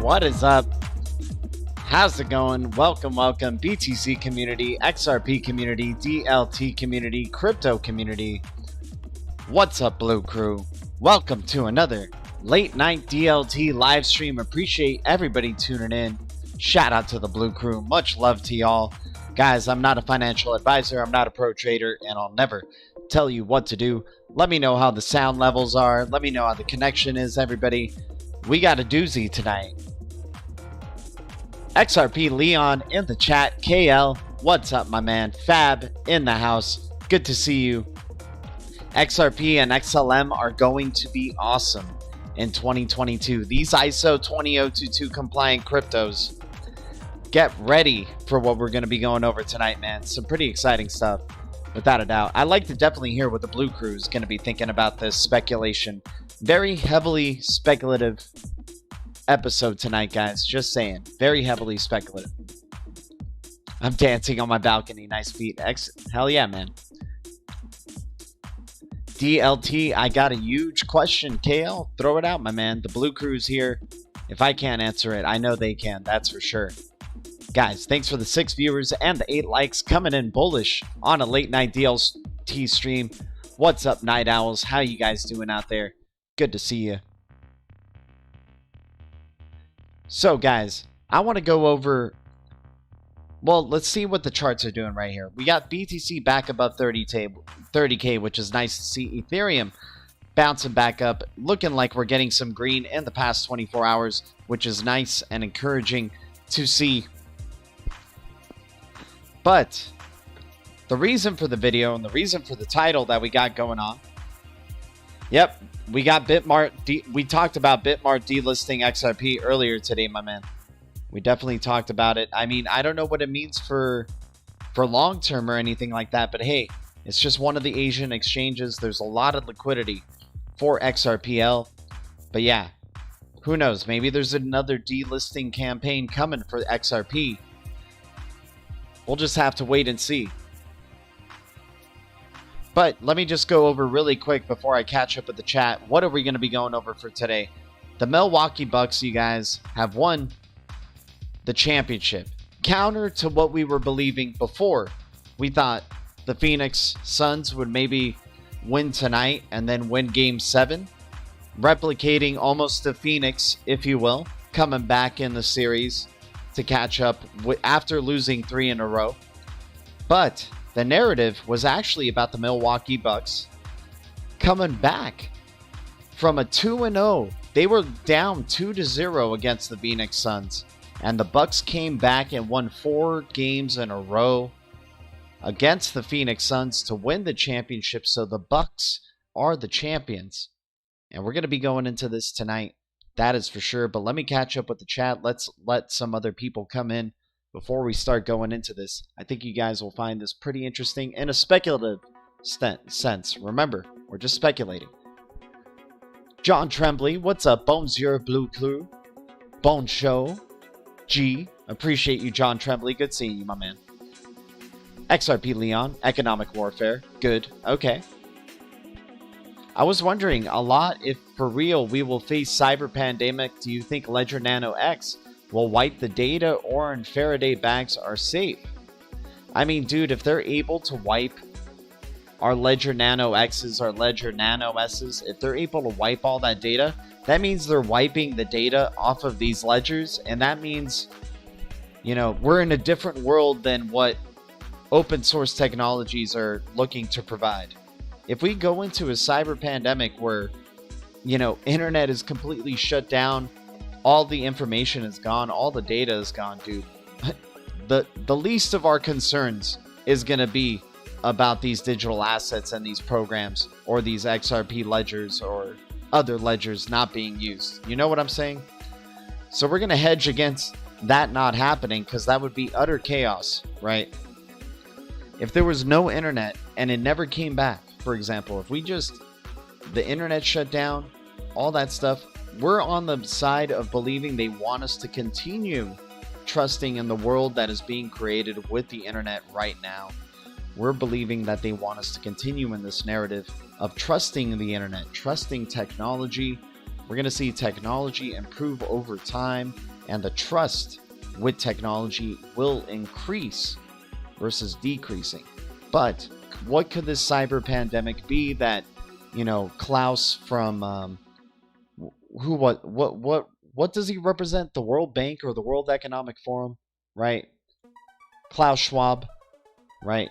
What is up? How's it going? Welcome, BTC community, XRP community, DLT community, crypto community. What's up, Blue Crew? Welcome to another late night DLT live stream. Appreciate everybody tuning in. Shout out to the Blue Crew. Much love to y'all. Guys, I'm not a financial advisor. I'm not a pro trader, and I'll never tell you what to do. Let me know how the sound levels are. Let me know how the connection is, everybody. We got a doozy tonight. XRP Leon in the chat. KL, what's up, my man? Fab in the house. Good to see you. XRP and XLM are going to be awesome in 2022. These ISO 20022 compliant cryptos. Get ready for what we're going to be going over tonight, man. Some pretty exciting stuff, without a doubt. I'd like to definitely hear what the Blue Crew is going to be thinking about this speculation. Very heavily speculative episode tonight, guys. Just saying. Very heavily speculative. I'm dancing on my balcony. Nice feet. Hell yeah, man. DLT, I got a huge question. KL, throw it out, my man. The Blue Crew's here. If I can't answer it, I know they can. That's for sure. Guys, thanks for the 6 viewers and the 8 likes. Coming in bullish on a late night DLT stream. What's up, Night Owls? How you guys doing out there? Good to see you. So, guys, I want to go over, well, let's see what the charts are doing right here. We got BTC back above 30K, which is nice to see. Ethereum bouncing back up, looking like we're getting some green in the past 24 hours, which is nice and encouraging to see. But the reason for the video and the reason for the title that we got going on, yep, we got Bitmart. We talked about Bitmart delisting XRP earlier today, my man. We definitely talked about it. I mean, I don't know what it means for long term or anything like that, but hey, it's just one of the Asian exchanges. There's a lot of liquidity for XRPL. But yeah, who knows? Maybe there's another delisting campaign coming for XRP. We'll just have to wait and see. But let me just go over really quick before I catch up with the chat. What are we going to be going over for today? The Milwaukee Bucks, you guys, have won the championship. Counter to what we were believing before. We thought the Phoenix Suns would maybe win tonight and then win Game 7. Replicating almost the Phoenix, if you will. Coming back in the series to catch up after losing 3 in a row. But the narrative was actually about the Milwaukee Bucks coming back from a 2-0. They were down 2-0 against the Phoenix Suns. And the Bucks came back and won 4 games in a row against the Phoenix Suns to win the championship. So the Bucks are the champions. And we're going to be going into this tonight. That is for sure. But let me catch up with the chat. Let's let some other people come in before we start going into this. I think you guys will find this pretty interesting in a speculative sense. Remember, we're just speculating. John Tremblay, what's up? Bones, your Blue Crew. Bone Show. G, appreciate you, John Tremblay. Good seeing you, my man. XRP Leon, economic warfare. Good. Okay. I was wondering a lot if for real we will face cyber pandemic. Do you think Ledger Nano X will wipe the data, or in Faraday bags are safe? I mean, dude, if they're able to wipe our Ledger Nano X's, our Ledger Nano S's, if they're able to wipe all that data, that means they're wiping the data off of these ledgers, and that means, you know, we're in a different world than what open source technologies are looking to provide. If we go into a cyber pandemic where, you know, internet is completely shut down, all the information is gone, all the data is gone, dude, the least of our concerns is going to be about these digital assets and these programs, or these XRP ledgers or other ledgers not being used. You know what I'm saying? So we're going to hedge against that not happening, because that would be utter chaos, right? If there was no internet and it never came back, for example, if the internet shut down, all that stuff, we're on the side of believing they want us to continue trusting in the world that is being created with the internet right now. We're believing that they want us to continue in this narrative of trusting the internet, trusting technology. We're going to see technology improve over time, and the trust with technology will increase versus decreasing. But what could this cyber pandemic be that, you know, Klaus from what does he represent? The World Bank or the World Economic Forum, right? Klaus Schwab, right?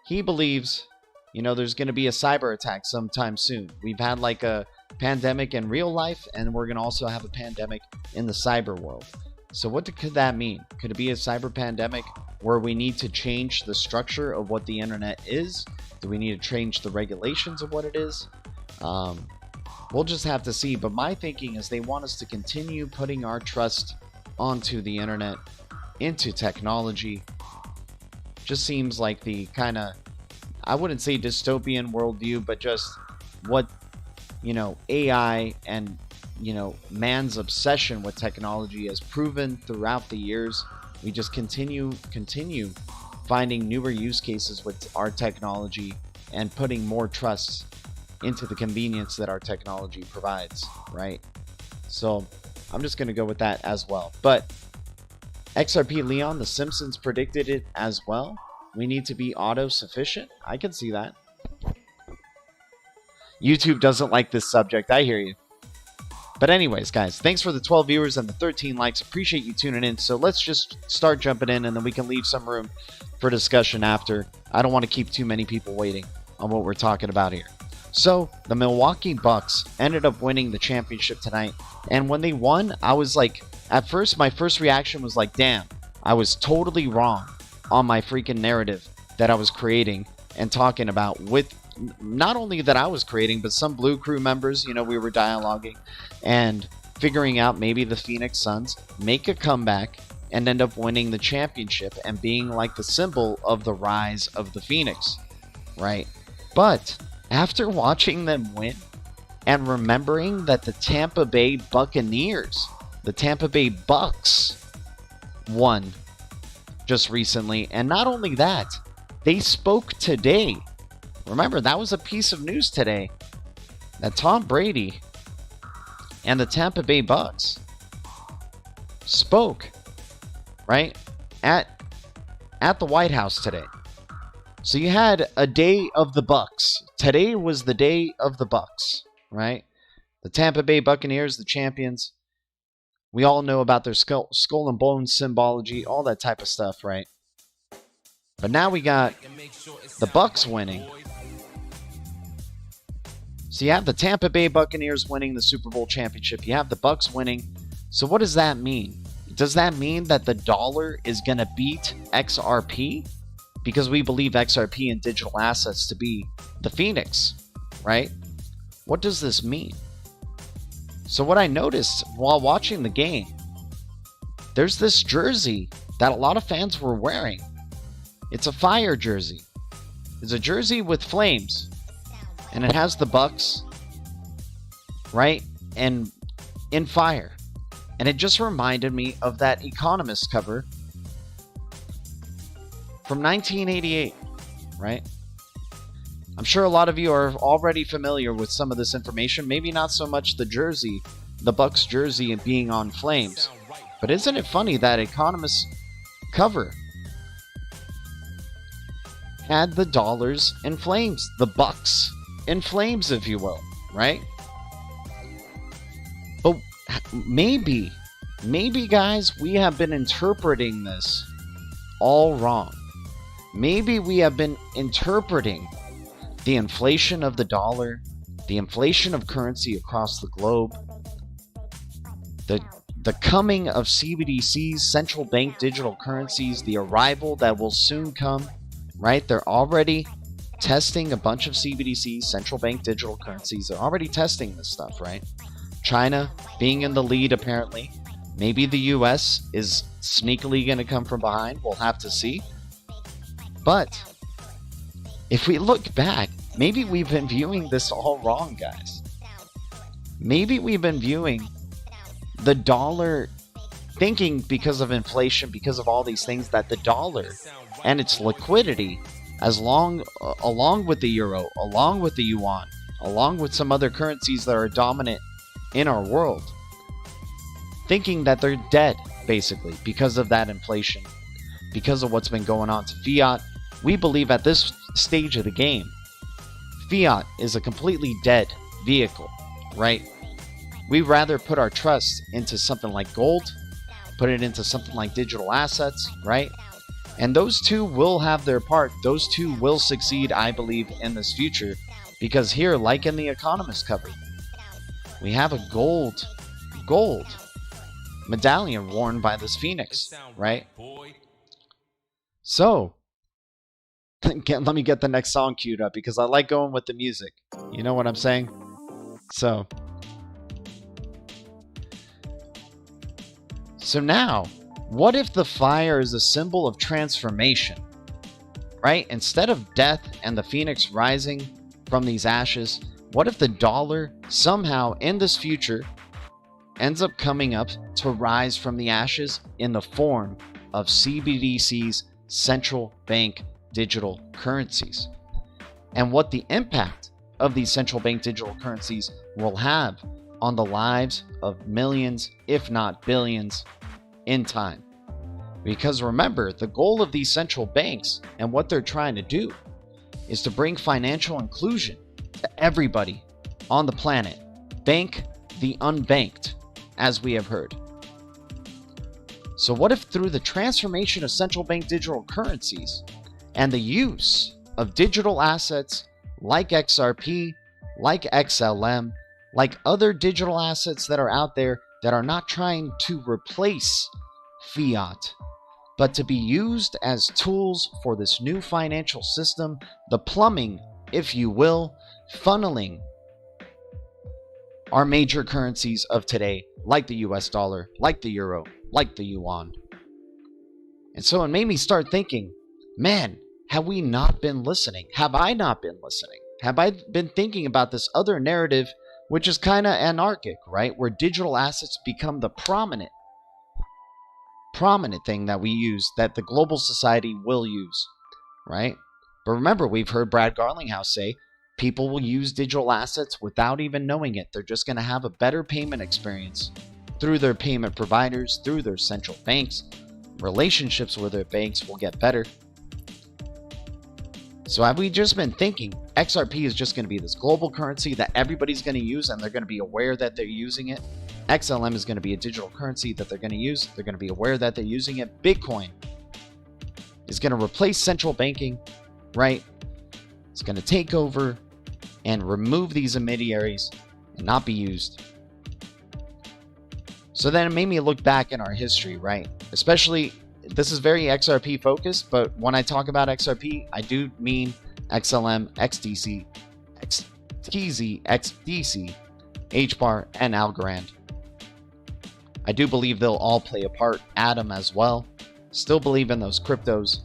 He believes, you know, there's going to be a cyber attack sometime soon. We've had like a pandemic in real life, and we're going to also have a pandemic in the cyber world. So what could that mean? Could it be a cyber pandemic where we need to change the structure of what the internet is? Do we need to change the regulations of what it is? We'll just have to see. But my thinking is they want us to continue putting our trust onto the internet, into technology. Just seems like the kind of, I wouldn't say dystopian worldview, but just what, you know, AI and, you know, man's obsession with technology has proven throughout the years. We just continue finding newer use cases with our technology and putting more trust into the convenience that our technology provides, right? So I'm just going to go with that as well. But XRP Leon, The Simpsons predicted it as well. We need to be auto-sufficient. I can see that. YouTube doesn't like this subject. I hear you. But anyways, guys, thanks for the 12 viewers and the 13 likes. Appreciate you tuning in. So let's just start jumping in, and then we can leave some room for discussion after. I don't want to keep too many people waiting on what we're talking about here. So the Milwaukee Bucks ended up winning the championship tonight. And when they won, I was like, at first, my first reaction was like, damn, I was totally wrong on my freaking narrative that I was creating and talking about with not only that I was creating, but some Blue Crew members. You know, we were dialoguing and figuring out maybe the Phoenix Suns make a comeback and end up winning the championship and being like the symbol of the rise of the Phoenix, right? But after watching them win and remembering that the Tampa Bay Buccaneers, the Tampa Bay Bucks, won just recently, and not only that, they spoke today. Remember, that was a piece of news today, that Tom Brady and the Tampa Bay Bucks spoke, right, at the White House today. So you had a day of the Bucks. Today was the day of the Bucks, right? The Tampa Bay Buccaneers, the champions. We all know about their skull and bone symbology, all that type of stuff, right? But now we got the Bucks winning. So you have the Tampa Bay Buccaneers winning the Super Bowl championship. You have the Bucks winning. So what does that mean? Does that mean that the dollar is going to beat XRP? Because we believe XRP and digital assets to be the Phoenix, right? What does this mean? So what I noticed while watching the game, there's this jersey that a lot of fans were wearing. It's a fire jersey. It's a jersey with flames. And it has the Bucks, right? And in fire. And it just reminded me of that Economist cover from 1988, right? I'm sure a lot of you are already familiar with some of this information. Maybe not so much the jersey, the Bucks jersey being on flames. But isn't it funny that Economist cover had the dollars in flames, the Bucks in flames, if you will, right? But maybe guys, we have been interpreting this all wrong. Maybe we have been interpreting the inflation of the dollar, the inflation of currency across the globe, the coming of CBDCs, central bank digital currencies, the arrival that will soon come, right? They're already testing a bunch of CBDCs, central bank digital currencies. They're already testing this stuff, right? China being in the lead, apparently. Maybe the US is sneakily going to come from behind. We'll have to see. But if we look back, maybe we've been viewing this all wrong, guys. Maybe we've been viewing the dollar, thinking because of inflation, because of all these things, that the dollar and its liquidity, along with the euro, along with the yuan, along with some other currencies that are dominant in our world, thinking that they're dead, basically, because of that inflation, because of what's been going on to fiat. We believe at this stage of the game, fiat is a completely dead vehicle, right? We'd rather put our trust into something like gold, put it into something like digital assets, right? And those two will have their part. Those two will succeed, I believe, in this future. Because here, like in the Economist cover, we have a gold medallion worn by this phoenix, right? So, let me get the next song queued up because I like going with the music. You know what I'm saying? So now, what if the fire is a symbol of transformation, right? Instead of death and the phoenix rising from these ashes, what if the dollar somehow in this future ends up coming up to rise from the ashes in the form of CBDCs, central bank digital currencies? And what the impact of these central bank digital currencies will have on the lives of millions, if not billions, in time. Because remember, the goal of these central banks and what they're trying to do is to bring financial inclusion to everybody on the planet. Bank the unbanked, as we have heard. So what if through the transformation of central bank digital currencies and the use of digital assets like XRP, like XLM, like other digital assets that are out there that are not trying to replace fiat, but to be used as tools for this new financial system, the plumbing, if you will, funneling our major currencies of today, like the US dollar, like the euro, like the yuan. And so it made me start thinking, man, have we not been listening? Have I not been listening? Have I been thinking about this other narrative, which is kind of anarchic, right? Where digital assets become the prominent thing that we use, that the global society will use, right? But remember, we've heard Brad Garlinghouse say, people will use digital assets without even knowing it. They're just going to have a better payment experience through their payment providers, through their central banks. Relationships with their banks will get better. So have we just been thinking XRP is just going to be this global currency that everybody's going to use and they're going to be aware that they're using it? XLM is going to be a digital currency that they're going to use. They're going to be aware that they're using it. Bitcoin is going to replace central banking, right? It's going to take over and remove these intermediaries and not be used. So then it made me look back in our history, right? Especially, this is very XRP focused, but when I talk about XRP, I do mean XLM, XDC, XTZ, XDC, HBAR, and Algorand. I do believe they'll all play a part, Atom as well. Still believe in those cryptos.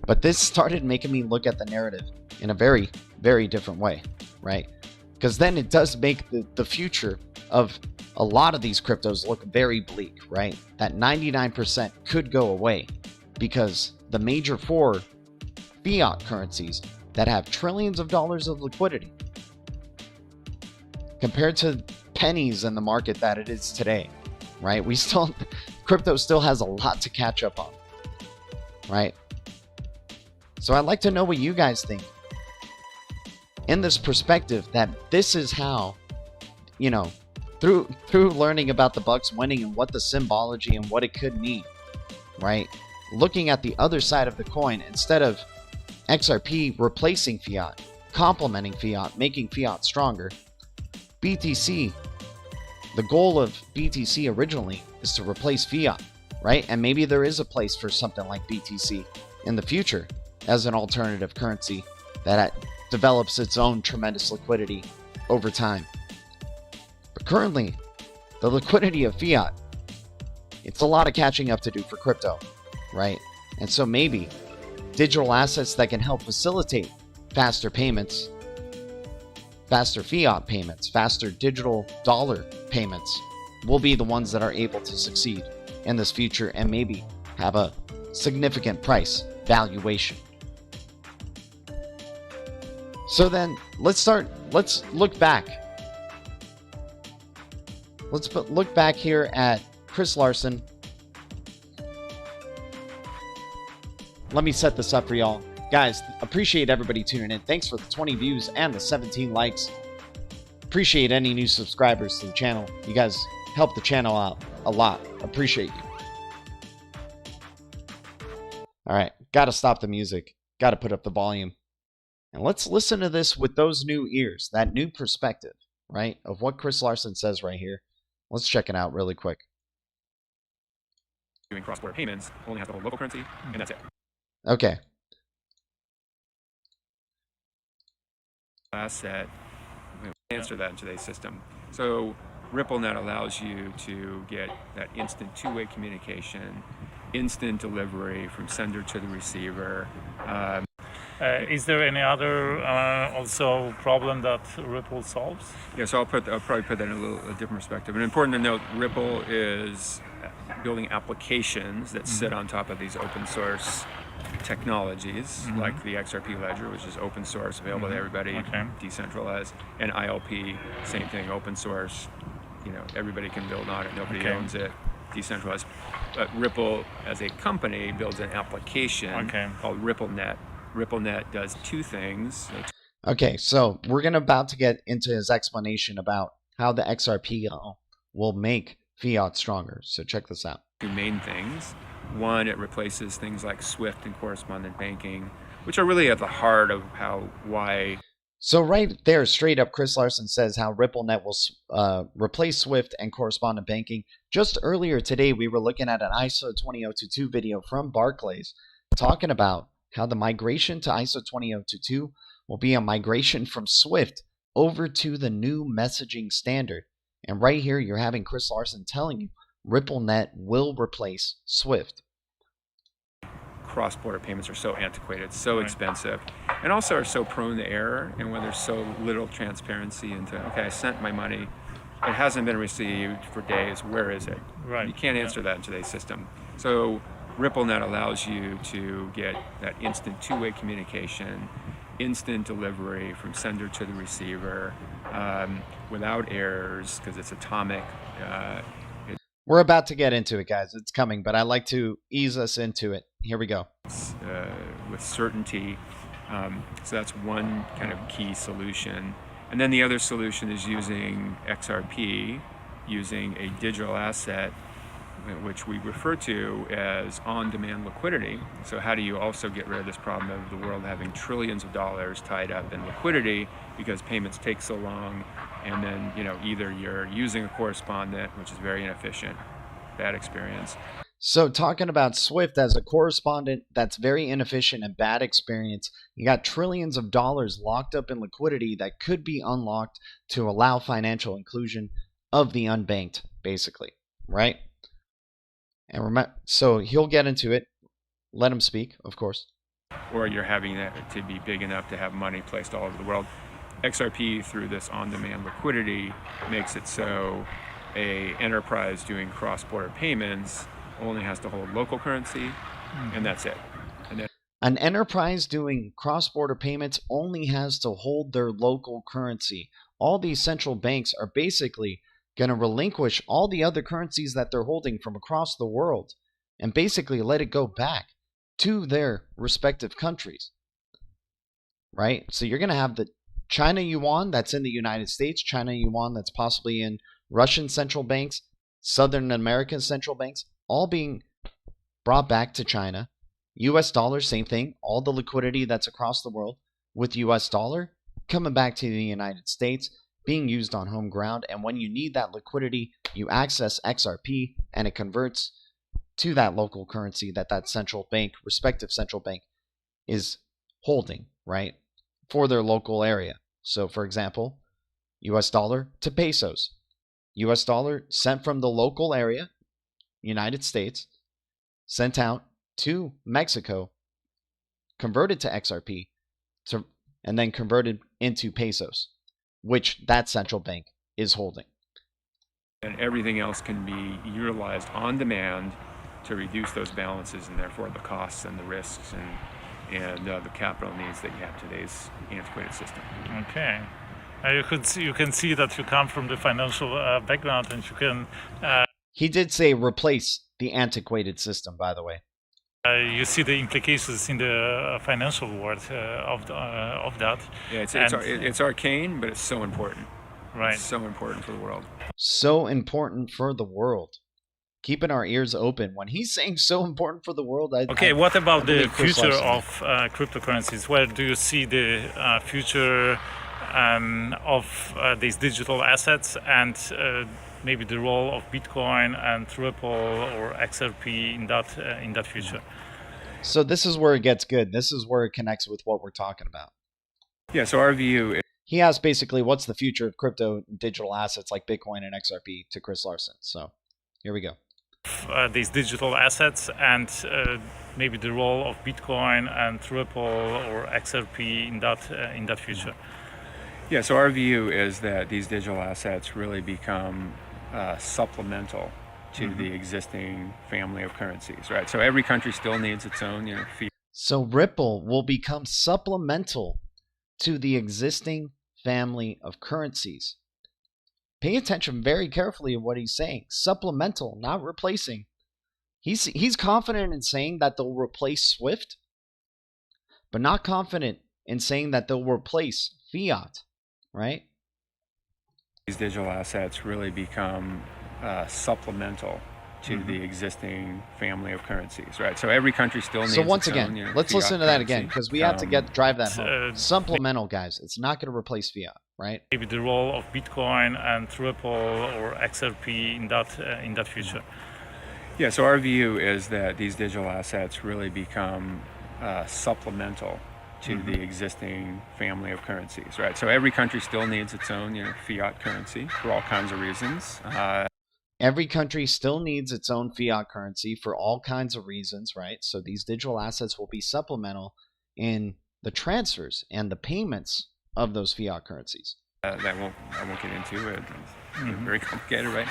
But this started making me look at the narrative in a very, very different way, right? Because then it does make the future of a lot of these cryptos look very bleak, right? That 99% could go away because the major four fiat currencies that have trillions of dollars of liquidity compared to pennies in the market that it is today, right? Crypto still has a lot to catch up on, right? So I'd like to know what you guys think in this perspective, that this is how, you know, through learning about the Bucks winning and what the symbology and what it could mean, right? Looking at the other side of the coin, instead of XRP replacing fiat, complementing fiat, making fiat stronger, BTC, the goal of BTC originally is to replace fiat, right? And maybe there is a place for something like BTC in the future as an alternative currency that develops its own tremendous liquidity over time. But currently, the liquidity of fiat, it's a lot of catching up to do for crypto, right? And so maybe digital assets that can help facilitate faster payments, faster fiat payments, faster digital dollar payments will be the ones that are able to succeed in this future and maybe have a significant price valuation. So then let's look back. Let's look back here at Chris Larsen. Let me set this up for y'all. Guys, appreciate everybody tuning in. Thanks for the 20 views and the 17 likes. Appreciate any new subscribers to the channel. You guys help the channel out a lot. Appreciate you. All right, got to stop the music. Got to put up the volume. And let's listen to this with those new ears, that new perspective, right, of what Chris Larsen says right here. Let's check it out really quick. Doing cross-border payments only has to hold local currency, and that's it. Okay. Asset, answer that in today's system. So RippleNet allows you to get that instant two-way communication, instant delivery from sender to the receiver. Is there any other also problem that Ripple solves? Yeah, so I'll probably put that in a different perspective. And important to note, Ripple is building applications that sit on top of these open source technologies, like the XRP ledger, which is open source, available to everybody, decentralized, and ILP, same thing, open source. You know, everybody can build on it. Nobody owns it. Decentralized. But Ripple, as a company, builds an application called RippleNet. RippleNet does two things. Okay, so we're about to get into his explanation about how the XRP will make fiat stronger. So check this out. Two main things. One, it replaces things like SWIFT and correspondent banking, which are really at the heart of why. So right there, straight up, Chris Larsen says how RippleNet will replace SWIFT and correspondent banking. Just earlier today, we were looking at an ISO 20022 video from Barclays talking about how the migration to ISO 20022 will be a migration from SWIFT over to the new messaging standard. And right here, you're having Chris Larsen telling you RippleNet will replace SWIFT. Cross-border payments are so antiquated, so expensive, and also are so prone to error, and when there's so little transparency into, okay, I sent my money, it hasn't been received for days, where is it? Right. You can't answer that in today's system. So RippleNet allows you to get that instant two-way communication, instant delivery from sender to the receiver, without errors, because it's atomic. We're about to get into it, guys. It's coming, but I like to ease us into it. Here we go. With certainty. So that's one kind of key solution. And then the other solution is using XRP, using a digital asset, which we refer to as on-demand liquidity. So how do you also get rid of this problem of the world having trillions of dollars tied up in liquidity because payments take so long, and then, you know, either you're using a correspondent, which is very inefficient, bad experience. So talking about SWIFT as a correspondent, that's very inefficient and bad experience. You got trillions of dollars locked up in liquidity that could be unlocked to allow financial inclusion of the unbanked, basically, right? And remember, so he'll get into it. Let him speak, of course. Or you're having that to be big enough to have money placed all over the world. XRP, through this on-demand liquidity, makes it so a enterprise doing cross-border payments only has to hold local currency, and that's it. And then An enterprise doing cross-border payments only has to hold their local currency. All these central banks are basically going to relinquish all the other currencies that they're holding from across the world and basically let it go back to their respective countries, right? So you're going to have the China yuan that's in the United States, China yuan that's possibly in Russian central banks, Southern American central banks, all being brought back to China. US dollar, same thing. All the liquidity that's across the world with US dollar coming back to the United States, being used on home ground. And when you need that liquidity, you access XRP and it converts to that local currency that that central bank, respective central bank, is holding, right, for their local area. So, for example, US dollar to pesos. US dollar sent from the local area, United States, sent out to Mexico, converted to XRP, and then converted into pesos, which that central bank is holding. And everything else can be utilized on demand to reduce those balances and therefore the costs and the risks and the capital needs that you have today's antiquated system. Okay. You can see that you come from the financial background, and you can. He did say replace the antiquated system, by the way. You see the implications in the financial world of that. Yeah, it's arcane, but it's so important. Right. It's so important for the world. So important for the world. Keeping our ears open. When he's saying so important for the world, what about the future Larson. of cryptocurrencies? Where do you see the future of these digital assets and maybe the role of Bitcoin and Ripple or XRP in that future? So this is where it gets good. This is where it connects with what we're talking about. Yeah, so our view... He asked basically, what's the future of crypto digital assets like Bitcoin and XRP to Chris Larson. So here we go. These digital assets and maybe the role of Bitcoin and Ripple or XRP in that future. Yeah, so our view is that these digital assets really become supplemental to the existing family of currencies, right? So every country still needs its own, Fiat. So Ripple will become supplemental to the existing family of currencies. Pay attention very carefully to what he's saying. Supplemental, not replacing. He's confident in saying that they'll replace SWIFT, but not confident in saying that they'll replace Fiat, right? These digital assets really become supplemental to the existing family of currencies, right? So every country still needs. So once its again, own, let's Fiat listen to that currency. again, because we have to drive that home. Supplemental, guys. It's not going to replace Fiat, right? Maybe the role of Bitcoin and Ripple or XRP in that future. Yeah. So our view is that these digital assets really become supplemental to the existing family of currencies, right? So every country still needs its own, fiat currency for all kinds of reasons. Every country still needs its own fiat currency for all kinds of reasons, right? So these digital assets will be supplemental in the transfers and the payments of those fiat currencies. I won't get into it. It's very complicated, right?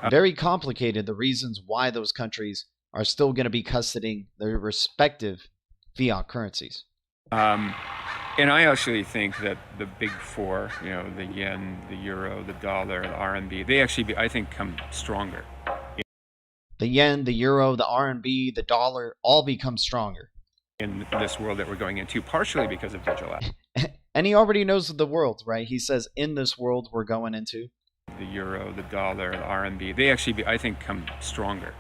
Very complicated, the reasons why those countries are still going to be custodying their respective fiat currencies. And I actually think that the big four, the yen, the euro, the dollar, the RMB, they actually, I think, come stronger. The yen, the euro, the RMB, the dollar, all become stronger in this world that we're going into, partially because of digital assets. And he already knows the world, right? He says, in this world we're going into. The euro, the dollar, the RMB, they actually, I think, come stronger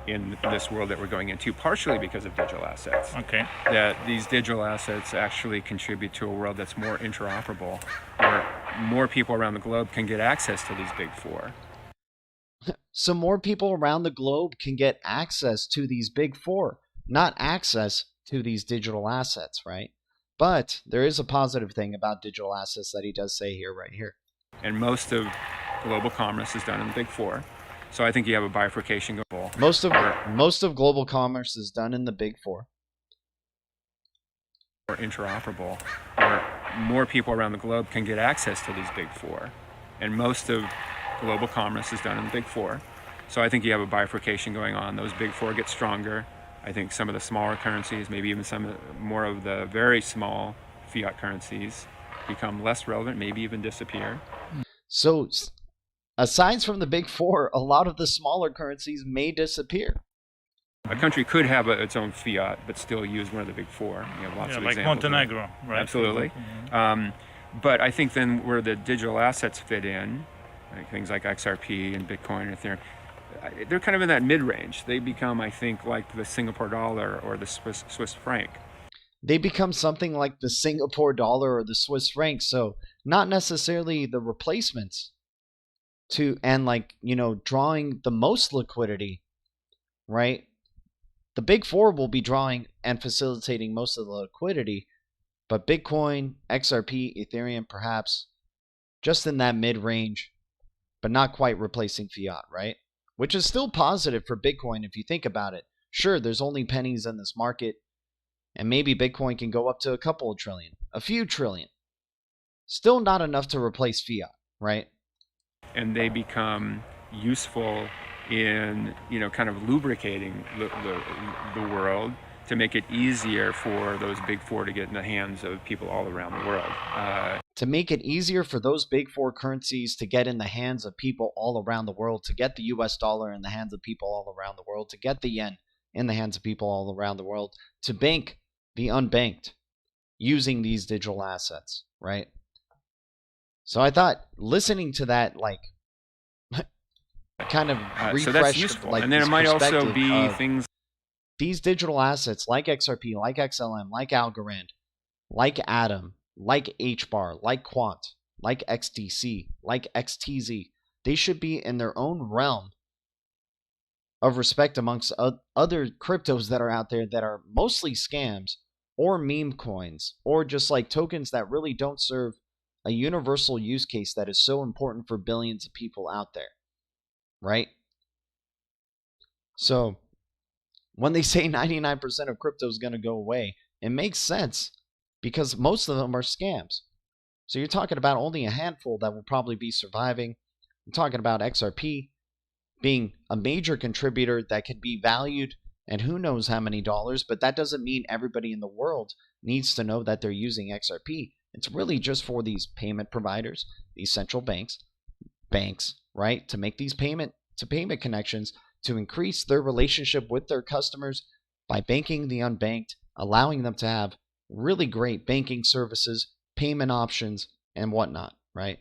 in this world that we're going into, partially because of digital assets. Okay. That these digital assets actually contribute to a world that's more interoperable, where more people around the globe can get access to these big four. So more people around the globe can get access to these big four, not access to these digital assets, right? But there is a positive thing about digital assets that he does say here, right here. And most of global commerce is done in the big four. So I think you have a bifurcation going. Most of global commerce is done in the big four. More interoperable, where more people around the globe can get access to these big four. And most of global commerce is done in the big four. So I think you have a bifurcation going on. Those big four get stronger. I think some of the smaller currencies, maybe even more of the very small fiat currencies, become less relevant, maybe even disappear. So, aside from the big four, a lot of the smaller currencies may disappear. A country could have its own fiat, but still use one of the big four. You have lots of like examples. Montenegro, right? Absolutely. But I think then where the digital assets fit in, like things like XRP and Bitcoin and Ethereum, they're kind of in that mid-range. They become, I think, like the Singapore dollar or the Swiss franc. They become something like the Singapore dollar or the Swiss franc. So not necessarily the replacements to, and like, you know, drawing the most liquidity, right? The big four will be drawing and facilitating most of the liquidity, but Bitcoin, XRP, Ethereum, perhaps just in that mid-range, but not quite replacing fiat, right? Which is still positive for Bitcoin if you think about it. Sure, there's only pennies in this market, and maybe Bitcoin can go up to a couple of trillion, a few trillion. Still not enough to replace fiat, right? And they become useful in, you know, kind of lubricating the world to make it easier for those big four to get in the hands of people all around the world. To make it easier for those big four currencies to get in the hands of people all around the world, to get the US dollar in the hands of people all around the world, to get the yen in the hands of people all around the world, to bank the unbanked using these digital assets, right? So I thought listening to that, like, kind of refreshed, so that's useful. like, and then it might also be things. These digital assets like XRP, like XLM, like Algorand, like Atom, like HBAR, like Quant, like XDC, like XTZ, they should be in their own realm of respect amongst other cryptos that are out there that are mostly scams or meme coins or just like tokens that really don't serve a universal use case that is so important for billions of people out there, right? So when they say 99% of crypto is going to go away, it makes sense because most of them are scams. So you're talking about only a handful that will probably be surviving. I'm talking about XRP being a major contributor that can be valued and who knows how many dollars, but that doesn't mean everybody in the world needs to know that they're using XRP. It's really just for these payment providers, these central banks, right, to make these payment connections, to increase their relationship with their customers by banking the unbanked, allowing them to have really great banking services, payment options, and whatnot, right?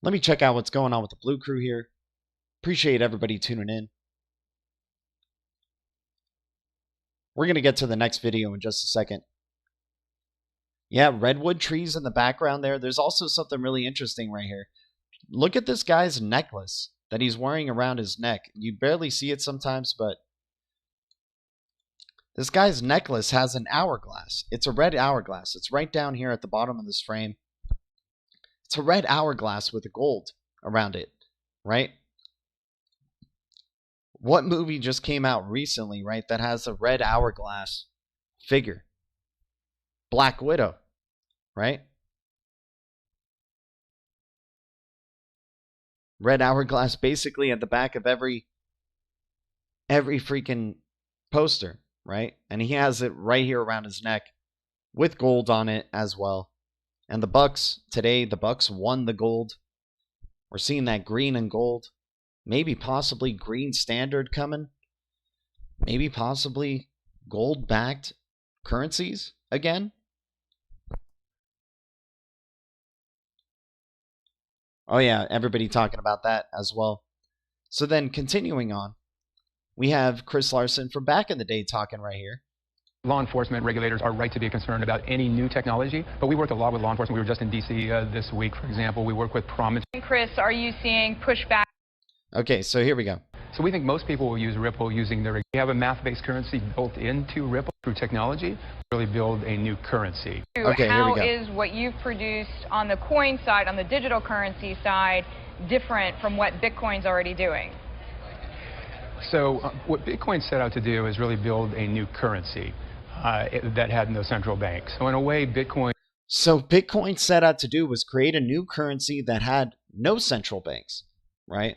Let me check out what's going on with the Blue Crew here. Appreciate everybody tuning in. We're going to get to the next video in just a second. Yeah, redwood trees in the background there. There's also something really interesting right here. Look at this guy's necklace that he's wearing around his neck. You barely see it sometimes, but this guy's necklace has an hourglass. It's a red hourglass. It's right down here at the bottom of this frame. It's a red hourglass with gold around it, right? What movie just came out recently, right, that has a red hourglass figure? Black Widow, right? Red hourglass basically at the back of every freaking poster, right? And he has it right here around his neck with gold on it as well. And the Bucks, today, the Bucks won the gold. We're seeing that green and gold. Maybe possibly green standard coming. Maybe possibly gold-backed currencies again. Oh yeah, everybody talking about that as well. So then continuing on, we have Chris Larson from back in the day talking right here. Law enforcement regulators are right to be concerned about any new technology, but we work a lot with law enforcement. We were just in D.C. This week, for example. We work with Promise. Chris, are you seeing pushback? Okay, so here we go. So we think most people will use Ripple using their... We have a math-based currency built into Ripple through technology, really build a new currency. Okay, here we go. How is what you've produced on the coin side, on the digital currency side, different from what Bitcoin's already doing? So what Bitcoin set out to do is really build a new currency that had no central bank. So in a way, Bitcoin... So Bitcoin set out to do was create a new currency that had no central banks, right?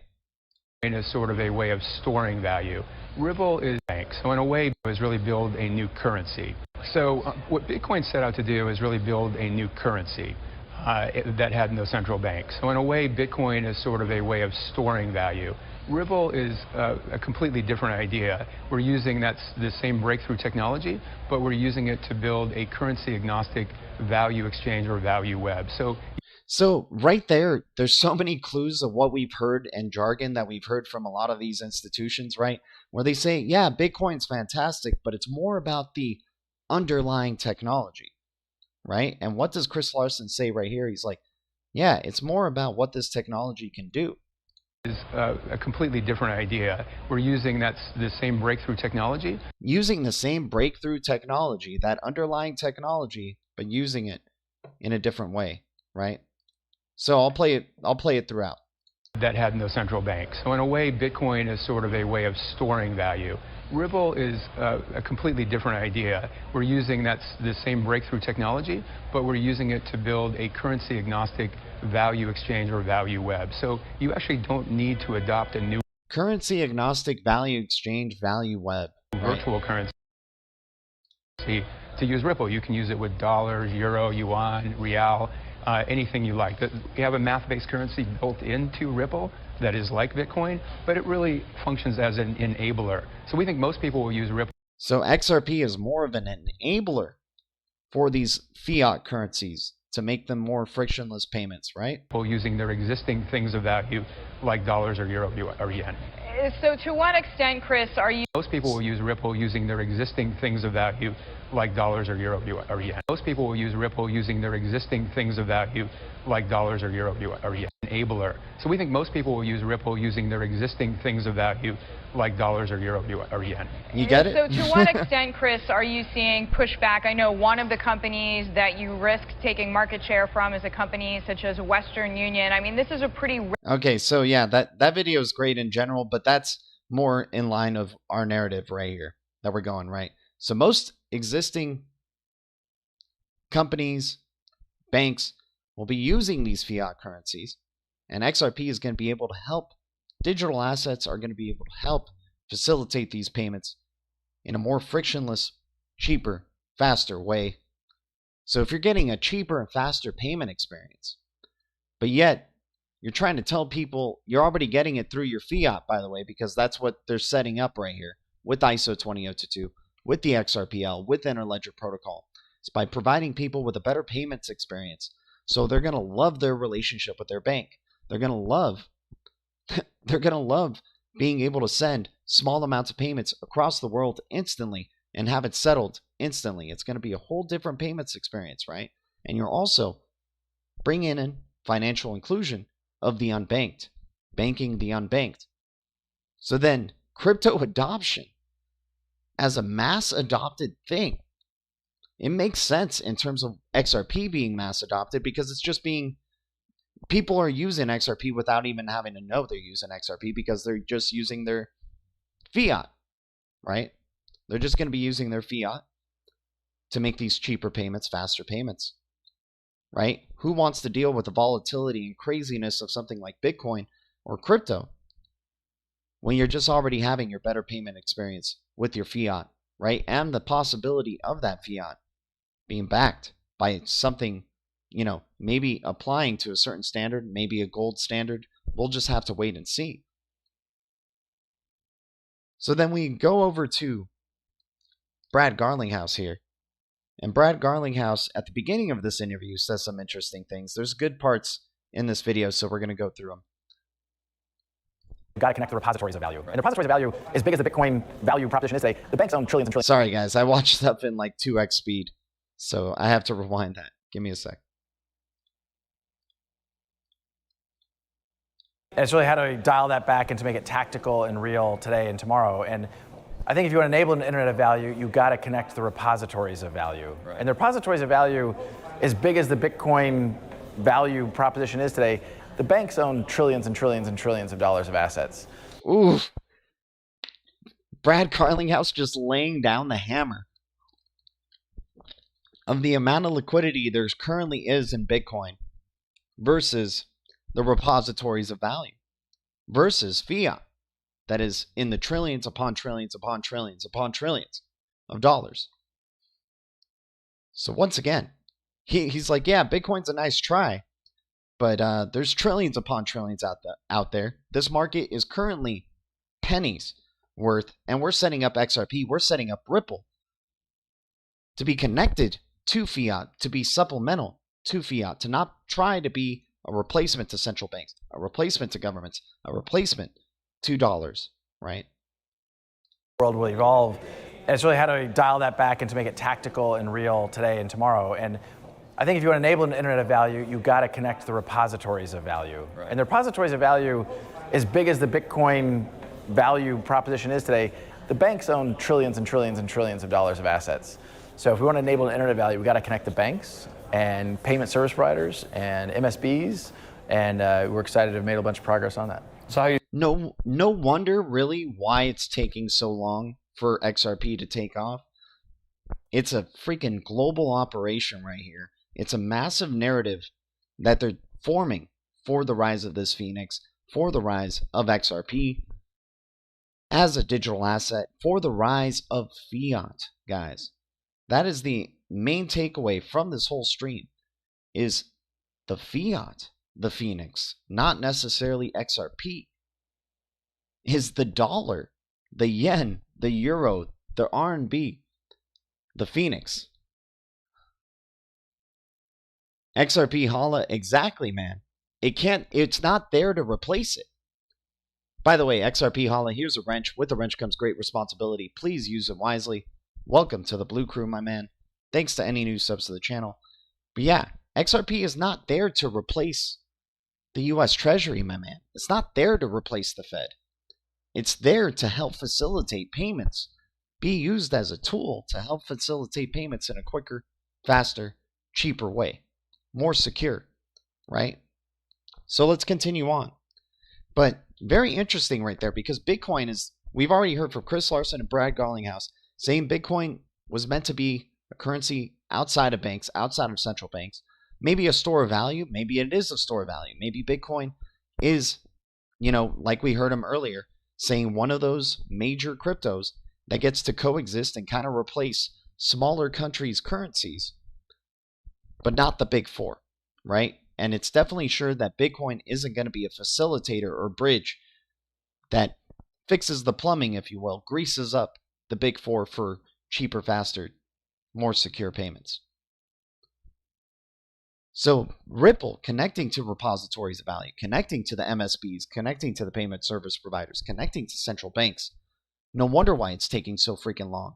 is sort of a way of storing value. Ripple is bank, so in a way is really build a new currency. So what Bitcoin set out to do is really build a new currency that had no central bank. So in a way, Bitcoin is sort of a way of storing value. Ripple is a completely different idea. We're using the same breakthrough technology, but we're using it to build a currency agnostic value exchange or value web. So right there, there's so many clues of what we've heard and jargon that we've heard from a lot of these institutions, right? Where they say, yeah, Bitcoin's fantastic, but it's more about the underlying technology, right? And what does Chris Larson say right here? He's like, yeah, it's more about what this technology can do. Is a completely different idea. We're using the same breakthrough technology. Using the same breakthrough technology, that underlying technology, but using it in a different way, right? So I'll play it throughout. That had no central bank. So in a way, Bitcoin is sort of a way of storing value. Ripple is a completely different idea. We're using the same breakthrough technology, but we're using it to build a currency agnostic value exchange or value web. So you actually don't need to adopt a new currency agnostic value exchange value web, virtual currency to use Ripple. You can use it with dollars, euro, yuan, real, anything you like. We have a math-based currency built into Ripple that is like Bitcoin, but it really functions as an enabler. So we think most people will use Ripple. So XRP is more of an enabler for these fiat currencies to make them more frictionless payments, right? Using their existing things of value like dollars or euro or yen. So to what extent, Chris, are you... Most people will use Ripple using their existing things of value like dollars or euro or yen. Most people will use Ripple using their existing things of value like dollars or euro or yen. Enabler. So we think most people will use Ripple using their existing things of value like dollars or euro or yen. You get it? So to what extent, Chris, are you seeing pushback? I know one of the companies that you risk taking market share from is a company such as Western Union. I mean, this is a pretty... Okay, so yeah, that video is great in general, but that's more in line of our narrative right here that we're going, right? So most existing companies, banks will be using these fiat currencies, and XRP is going to be able to help. Digital assets are going to be able to help facilitate these payments in a more frictionless, cheaper, faster way. So if you're getting a cheaper and faster payment experience, but yet you're trying to tell people you're already getting it through your fiat, by the way, because that's what they're setting up right here with ISO 20022, with the XRPL, with Interledger Protocol. It's by providing people with a better payments experience. So they're going to love their relationship with their bank. They're going to love being able to send small amounts of payments across the world instantly and have it settled instantly. It's going to be a whole different payments experience, right? And you're also bringing in financial inclusion of the unbanked, banking the unbanked. So then crypto adoption as a mass adopted thing, it makes sense in terms of XRP being mass adopted because it's just being... People are using XRP without even having to know they're using XRP because they're just using their fiat, right? They're just going to be using their fiat to make these cheaper payments, faster payments, right? Who wants to deal with the volatility and craziness of something like Bitcoin or crypto when you're just already having your better payment experience with your fiat, right? And the possibility of that fiat being backed by something, you know, maybe applying to a certain standard, maybe a gold standard. We'll just have to wait and see. So then we go over to Brad Garlinghouse here. And Brad Garlinghouse, at the beginning of this interview, says some interesting things. There's good parts in this video, so we're going to go through them. You've got to connect the repositories of value. And the repositories of value, as big as the Bitcoin value proposition is today, the banks own trillions and trillions. Sorry, guys. I watched stuff in like 2x speed, so I have to rewind that. Give me a sec. And it's really how to dial that back and to make it tactical and real today and tomorrow. And I think if you want to enable an internet of value, you've got to connect the repositories of value. Right. And the repositories of value, as big as the Bitcoin value proposition is today, the banks own trillions and trillions and trillions of dollars of assets. Ooh. Brad Garlinghouse just laying down the hammer of the amount of liquidity there currently is in Bitcoin versus the repositories of value versus fiat. that is in the trillions upon trillions upon trillions upon trillions of dollars. So once again, he's like, yeah, Bitcoin's a nice try, but there's trillions upon trillions out there. This market is currently pennies worth, and we're setting up XRP, we're setting up Ripple to be connected to fiat, to be supplemental to fiat, to not try to be a replacement to central banks, a replacement to governments, a replacement to dollars, right? World will evolve. And it's really how do we dial that back and to make it tactical and real today and tomorrow. And I think if you want to enable an internet of value, you've got to connect the repositories of value. Right. And the repositories of value, as big as the Bitcoin value proposition is today, the banks own trillions and trillions and trillions of dollars of assets. So if we want to enable an internet of value, we've got to connect the banks and payment service providers and MSBs, and we're excited to have made a bunch of progress on that. So how you no wonder really why it's taking so long for XRP to take off. It's a freaking global operation right here. It's a massive narrative that they're forming for the rise of this Phoenix, for the rise of XRP as a digital asset, for the rise of fiat, guys. That is the main takeaway from this whole stream, is the fiat, the Phoenix, not necessarily XRP, is the dollar, the yen, the euro, the RMB, the Phoenix. XRP Hala, exactly, man. It's not there to replace it. By the way, XRP Hala, here's a wrench. With the wrench comes great responsibility. Please use it wisely. Welcome to the Blue Crew, my man. Thanks to any new subs to the channel. But yeah, XRP is not there to replace the US Treasury, my man. It's not there to replace the Fed. It's there to help facilitate payments. Be used as a tool to help facilitate payments in a quicker, faster, cheaper way. More secure, right? So let's continue on. But very interesting right there, because Bitcoin is, we've already heard from Chris Larson and Brad Garlinghouse saying Bitcoin was meant to be a currency outside of banks, outside of central banks. Maybe a store of value. Maybe it is a store of value. Maybe Bitcoin is, like we heard him earlier, saying one of those major cryptos that gets to coexist and kind of replace smaller countries' currencies, but not the big four, right? And it's definitely sure that Bitcoin isn't going to be a facilitator or bridge that fixes the plumbing, if you will, greases up the big four for cheaper, faster, more secure payments. So Ripple connecting to repositories of value, connecting to the MSBs, connecting to the payment service providers, connecting to central banks. No wonder why it's taking so freaking long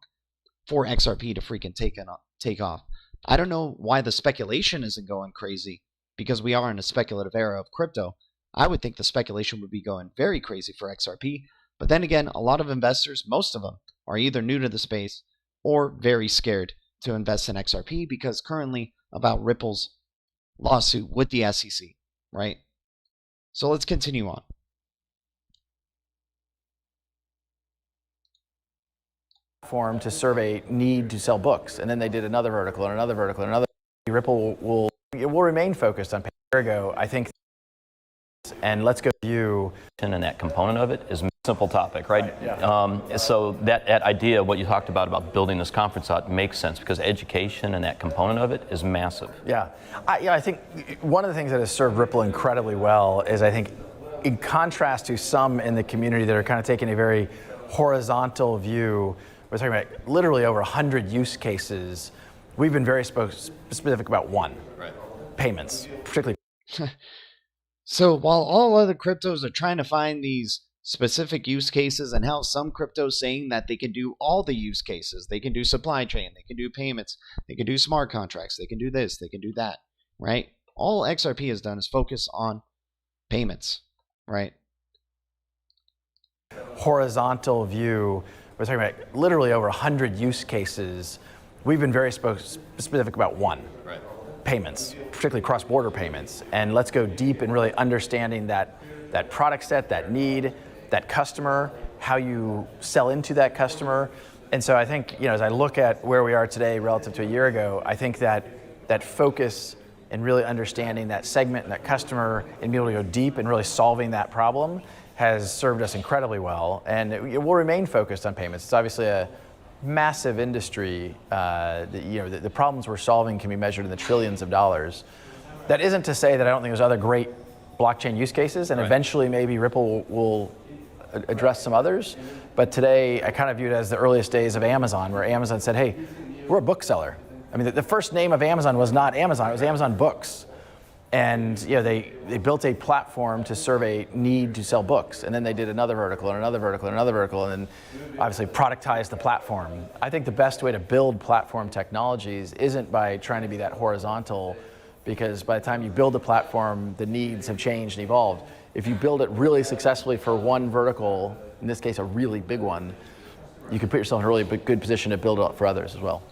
for XRP to freaking take off. I don't know why the speculation isn't going crazy, because we are in a speculative era of crypto. I would think the speculation would be going very crazy for XRP. But then again, a lot of investors, most of them, are either new to the space or very scared to invest in XRP because currently about Ripple's lawsuit with the SEC, right? So let's continue on. Form to survey need to sell books, and then they did another vertical and another vertical and another. Ripple will remain focused on ago, I think. And let's go view. And that component of it is a simple topic, right? Yeah. So that idea, what you talked about building this conference out, makes sense because education and that component of it is massive. Yeah, I think one of the things that has served Ripple incredibly well is, I think, in contrast to some in the community that are kind of taking a very horizontal view, we're talking about literally over 100 use cases. We've been very specific about one, right? Payments, particularly. So while all other cryptos are trying to find these specific use cases, and how some cryptos saying that they can do all the use cases, they can do supply chain, they can do payments, they can do smart contracts, they can do this, they can do that, right? All XRP has done is focus on payments, right? Horizontal view, we're talking about literally over 100 use cases. We've been very specific about one, right? Payments, particularly cross-border payments. And let's go deep in really understanding that product set, that need, that customer, how you sell into that customer. And so I think, as I look at where we are today relative to a year ago, I think that focus and really understanding that segment and that customer and being able to go deep and really solving that problem has served us incredibly well, and it will remain focused on payments. It's obviously a massive industry. The problems we're solving can be measured in the trillions of dollars. That isn't to say that I don't think there's other great blockchain use cases, and eventually maybe Ripple will address some others. But today, I kind of view it as the earliest days of Amazon, where Amazon said, hey, we're a bookseller. I mean, the first name of Amazon was not Amazon, it was Amazon Books. And they built a platform to serve a need to sell books. And then they did another vertical and another vertical and another vertical, and then obviously productized the platform. I think the best way to build platform technologies isn't by trying to be that horizontal, because by the time you build a platform, the needs have changed and evolved. If you build it really successfully for one vertical, in this case a really big one, you can put yourself in a really good position to build it up for others as well.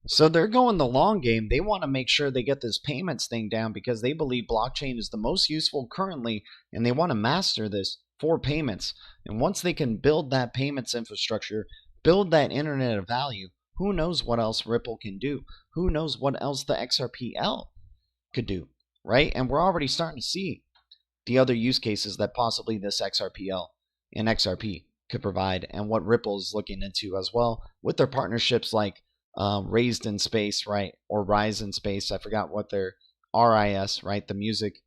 So they're going the long game. They want to make sure they get this payments thing down because they believe blockchain is the most useful currently, and they want to master this for payments. And once they can build that payments infrastructure, build that internet of value, who knows what else Ripple can do? Who knows what else the XRPL could do, right? And we're already starting to see the other use cases that possibly this XRPL and XRP could provide, and what Ripple is looking into as well with their partnerships like Raised in Space, right? Or Rise in Space. I forgot what their RIS, right? The music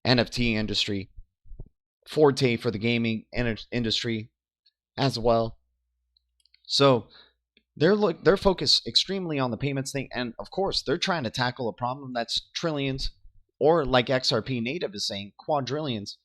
NFT industry. Forte for the gaming industry as well. So they're focused extremely on the payments thing, and of course they're trying to tackle a problem that's trillions, or like XRP native is saying, quadrillions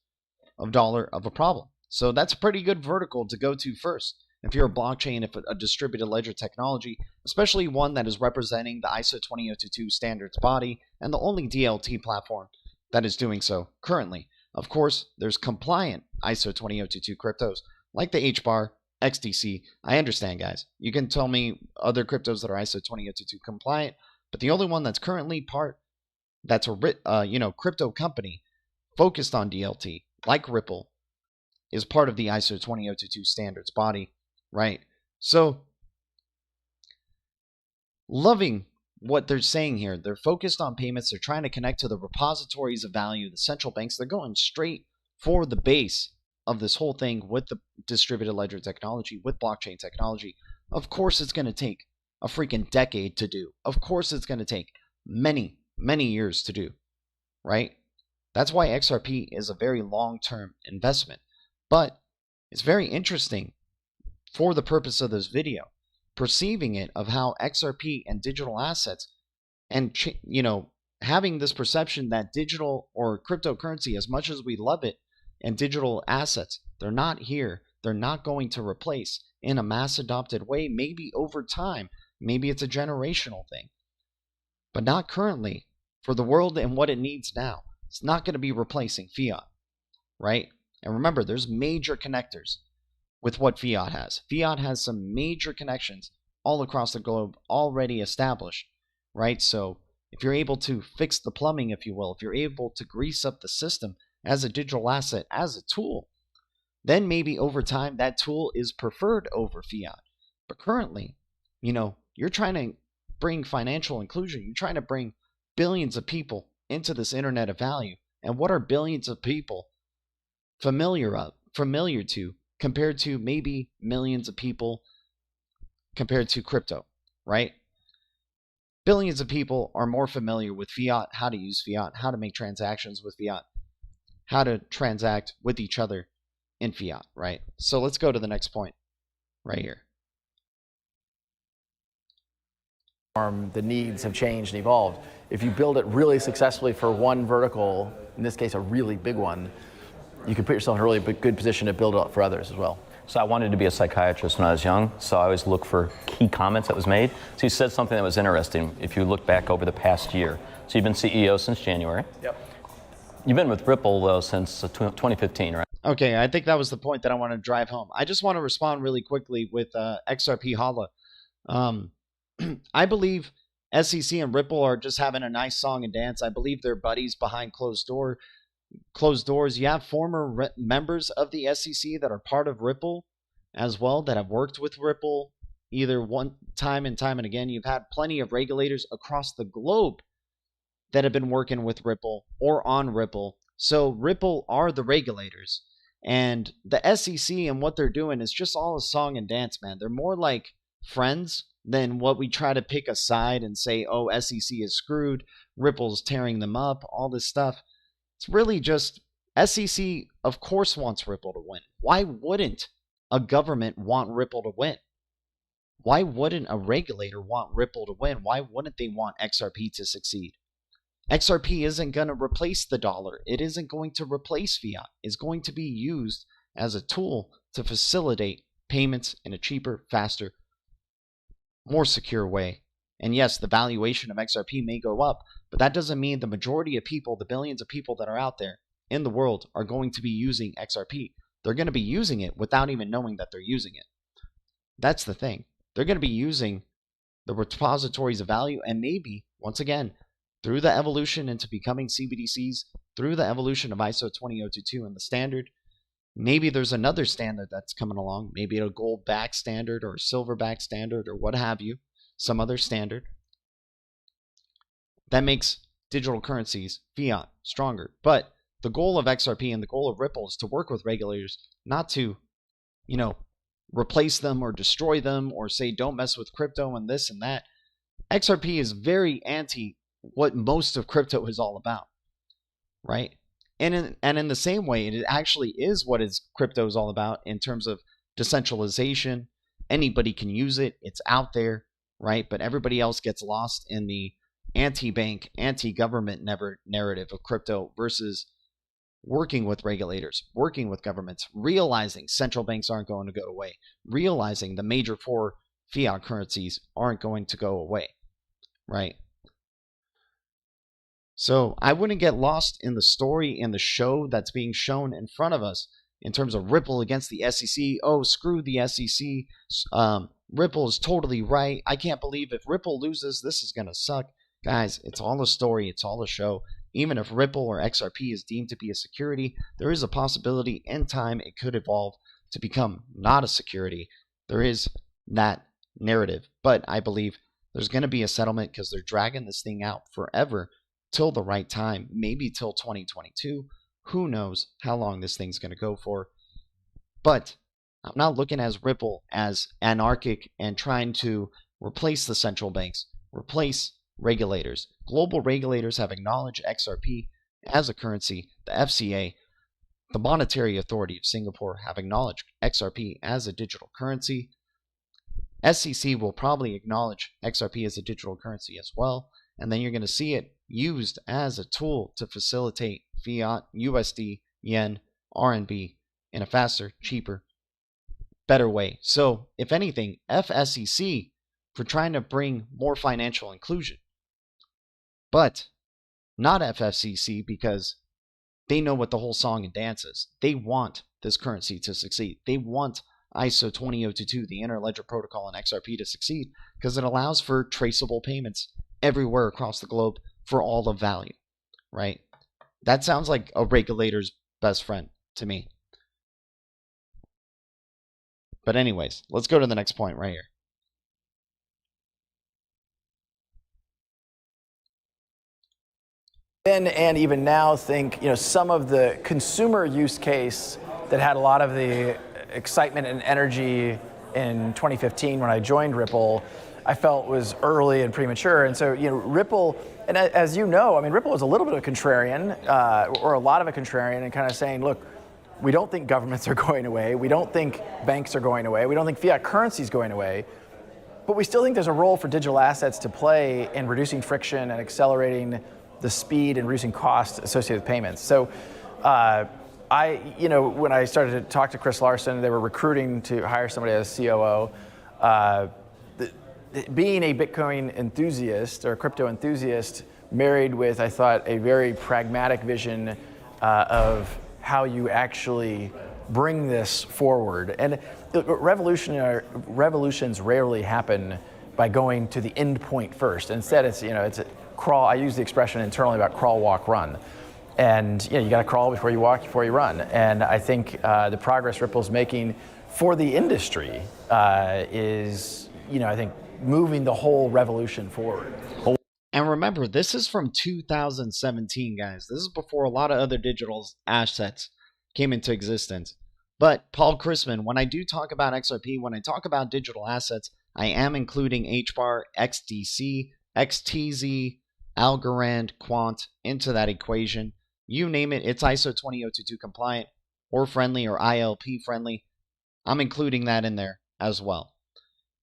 of dollar of a problem. So that's a pretty good vertical to go to first. If you're a blockchain, if a distributed ledger technology, especially one that is representing the ISO 20022 standards body and the only DLT platform that is doing so currently. Of course, there's compliant ISO 20022 cryptos like the HBAR, XDC. I understand, guys. You can tell me other cryptos that are ISO 20022 compliant, but the only one that's currently that's a crypto company focused on DLT, like Ripple, is part of the ISO 20022 standards body. Right. So, loving what they're saying here. They're focused on payments. They're trying to connect to the repositories of value, the central banks. They're going straight for the base of this whole thing with the distributed ledger technology, with blockchain technology. Of course, it's going to take a freaking decade to do. Of course, it's going to take many, many years to do. Right. That's why XRP is a very long-term investment. But it's very interesting, for the purpose of this video, perceiving it of how XRP and digital assets and, having this perception that digital or cryptocurrency, as much as we love it, and digital assets, they're not here. They're not going to replace in a mass adopted way. Maybe over time, maybe it's a generational thing, but not currently. For the world and what it needs now, it's not going to be replacing fiat, right? And remember, there's major connectors with what Fiat has. Fiat has some major connections all across the globe already established, right? So if you're able to fix the plumbing, if you will, if you're able to grease up the system as a digital asset, as a tool, then maybe over time that tool is preferred over fiat. But currently, you're trying to bring financial inclusion. You're trying to bring billions of people into this internet of value. And what are billions of people familiar to compared to maybe millions of people compared to crypto, right? Billions of people are more familiar with fiat, how to use fiat, how to make transactions with fiat, how to transact with each other in fiat, right? So let's go to the next point right here. The needs have changed and evolved. If you build it really successfully for one vertical, in this case a really big one, you can put yourself in a really good position to build it up for others as well. So I wanted to be a psychiatrist when I was young, so I always look for key comments that was made. So you said something that was interesting if you look back over the past year. So you've been CEO since January. Yep. You've been with Ripple, though, since 2015, right? Okay, I think that was the point that I want to drive home. I just want to respond really quickly with XRP Hala. I believe SEC and Ripple are just having a nice song and dance. I believe they're buddies behind closed doors. You have former members of the SEC that are part of Ripple as well, that have worked with Ripple either one time and again. You've had plenty of regulators across the globe that have been working with Ripple or on Ripple. So Ripple are the regulators, And the SEC and what they're doing is just all a song and dance, man. They're more like friends than what we try to pick a side and say, oh, SEC is screwed, Ripple's tearing them up, all this stuff. It's really just SEC, of course, wants Ripple to win. Why wouldn't a government want Ripple to win? Why wouldn't a regulator want Ripple to win? Why wouldn't they want XRP to succeed? XRP isn't going to replace the dollar. It isn't going to replace fiat. It's going to be used as a tool to facilitate payments in a cheaper, faster, more secure way. And yes, the valuation of XRP may go up, but that doesn't mean the majority of people, the billions of people that are out there in the world, are going to be using XRP. They're going to be using it without even knowing that they're using it. That's the thing. They're going to be using the repositories of value, and maybe, once again, through the evolution into becoming CBDCs, through the evolution of ISO 20022 and the standard, maybe there's another standard that's coming along, maybe a gold-backed standard or a silver-backed standard or what have you, some other standard that makes digital currencies, fiat, stronger. But the goal of XRP and the goal of Ripple is to work with regulators, not to, replace them or destroy them or say don't mess with crypto and this and that. XRP is very anti what most of crypto is all about, right? And in the same way, it actually is what crypto is all about in terms of decentralization. Anybody can use it. It's out there, right? But everybody else gets lost in the anti-bank, anti-government narrative of crypto versus working with regulators, working with governments, realizing central banks aren't going to go away, realizing the major four fiat currencies aren't going to go away, right? So I wouldn't get lost in the story and the show that's being shown in front of us in terms of Ripple against the SEC. Oh, screw the SEC. Ripple is totally right. I can't believe if Ripple loses, this is going to suck. Guys, it's all a story. It's all a show. Even if Ripple or XRP is deemed to be a security, there is a possibility in time it could evolve to become not a security. There is that narrative. But I believe there's going to be a settlement because they're dragging this thing out forever till the right time, maybe till 2022. Who knows how long this thing's going to go for. But I'm not looking at Ripple as anarchic and trying to replace the central banks, replace regulators. Global regulators have acknowledged XRP as a currency. The FCA, the Monetary Authority of Singapore, have acknowledged XRP as a digital currency. SEC will probably acknowledge XRP as a digital currency as well. And then you're going to see it used as a tool to facilitate fiat, USD, yen, RMB in a faster, cheaper, better way. So, if anything, FSEC for trying to bring more financial inclusion. But not FFCC because they know what the whole song and dance is. They want this currency to succeed. They want ISO 20022, the Interledger Protocol, and XRP to succeed because it allows for traceable payments everywhere across the globe for all the value, right? That sounds like a regulator's best friend to me. But anyways, let's go to the next point right here. Then and even now think, some of the consumer use case that had a lot of the excitement and energy in 2015 when I joined Ripple, I felt was early and premature. And so, Ripple, and as you know, Ripple was a little bit of a contrarian, or a lot of a contrarian, and kind of saying, look, we don't think governments are going away. We don't think banks are going away. We don't think fiat currency is going away. But we still think there's a role for digital assets to play in reducing friction and accelerating the speed and reducing costs associated with payments. So when I started to talk to Chris Larson, they were recruiting to hire somebody as COO. Being a Bitcoin enthusiast or crypto enthusiast married with, I thought, a very pragmatic vision of how you actually bring this forward. And revolutions rarely happen by going to the end point first. Instead, it's a crawl. I use the expression internally about crawl, walk, run. And you got to crawl before you walk, before you run. And I think the progress Ripple's making for the industry is, I think, moving the whole revolution forward. And remember, this is from 2017, guys. This is before a lot of other digital assets came into existence. But Paul Chrisman, when I do talk about XRP, when I talk about digital assets, I am including HBAR, XDC, XTZ, Algorand, Quant into that equation. You name it, it's ISO 20022 compliant or friendly or ILP friendly. I'm including that in there as well.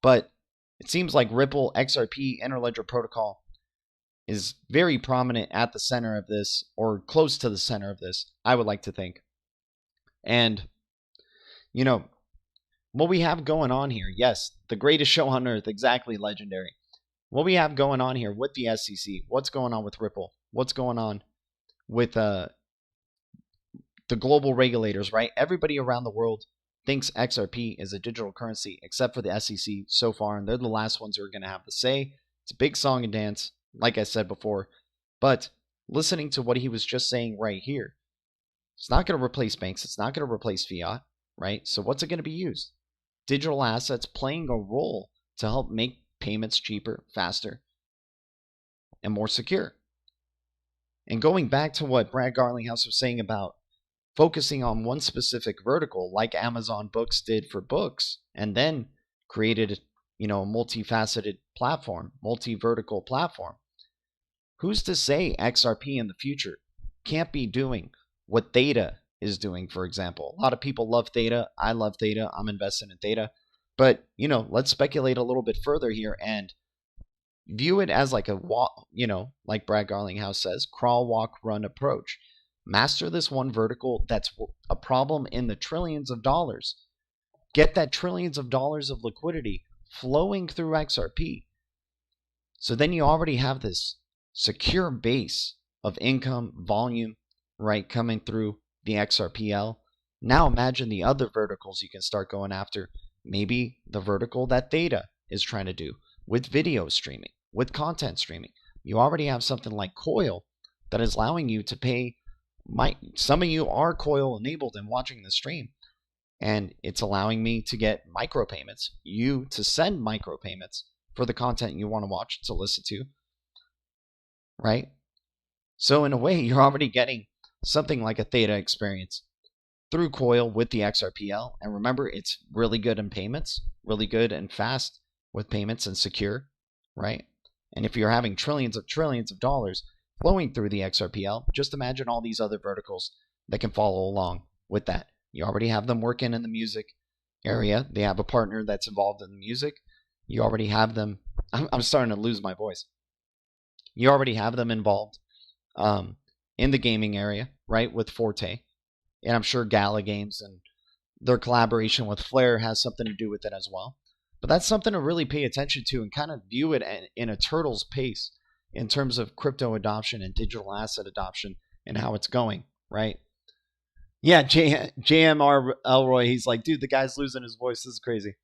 But it seems like Ripple XRP Interledger Protocol is very prominent at the center of this, or close to the center of this, I would like to think. And, you know, what we have going on here, yes, the greatest show on earth, exactly, legendary. What we have going on here with the SEC, what's going on with Ripple, what's going on with the global regulators, right? Everybody around the world thinks XRP is a digital currency, except for the SEC so far, and they're the last ones who are going to have the say. It's a big song and dance, like I said before, but listening to what he was just saying right here, it's not going to replace banks, it's not going to replace fiat, right? So what's it going to be used? Digital assets playing a role to help make payments cheaper, faster, and more secure. And going back to what Brad Garlinghouse was saying about focusing on one specific vertical, like Amazon Books did for books, and then created, you know, a multifaceted platform, multi-vertical platform. Who's to say XRP in the future can't be doing what Theta is doing, for example? A lot of people love Theta. I love Theta. I'm invested in Theta. But, you know, let's speculate a little bit further here and view it as like a walk, you know, like Brad Garlinghouse says, crawl, walk, run approach. Master this one vertical that's a problem in the trillions of dollars. Get that trillions of dollars of liquidity flowing through XRP. So then you already have this secure base of income, volume, right, coming through the XRPL. Now imagine the other verticals you can start going after. Maybe the vertical that Theta is trying to do with video streaming, with content streaming. You already have something like Coil that is allowing you to pay. Some of you are Coil enabled and watching the stream, and it's allowing me to get micropayments, you to send micropayments for the content you want to watch, to listen to, right? So in a way, you're already getting something like a Theta experience through Coil with the XRPL. And remember, it's really good in payments, really good and fast with payments and secure, right? And if you're having trillions of dollars flowing through the XRPL, just imagine all these other verticals that can follow along with that. You already have them working in the music area. They have a partner that's involved in the music. You already have them. I'm starting to lose my voice. You already have them involved in the gaming area, right, with Forte. And I'm sure Gala Games and their collaboration with Flare has something to do with it as well. But that's something to really pay attention to and kind of view it in a turtle's pace in terms of crypto adoption and digital asset adoption and how it's going, right? Yeah, JMR Elroy, he's like, dude, the guy's losing his voice. This is crazy.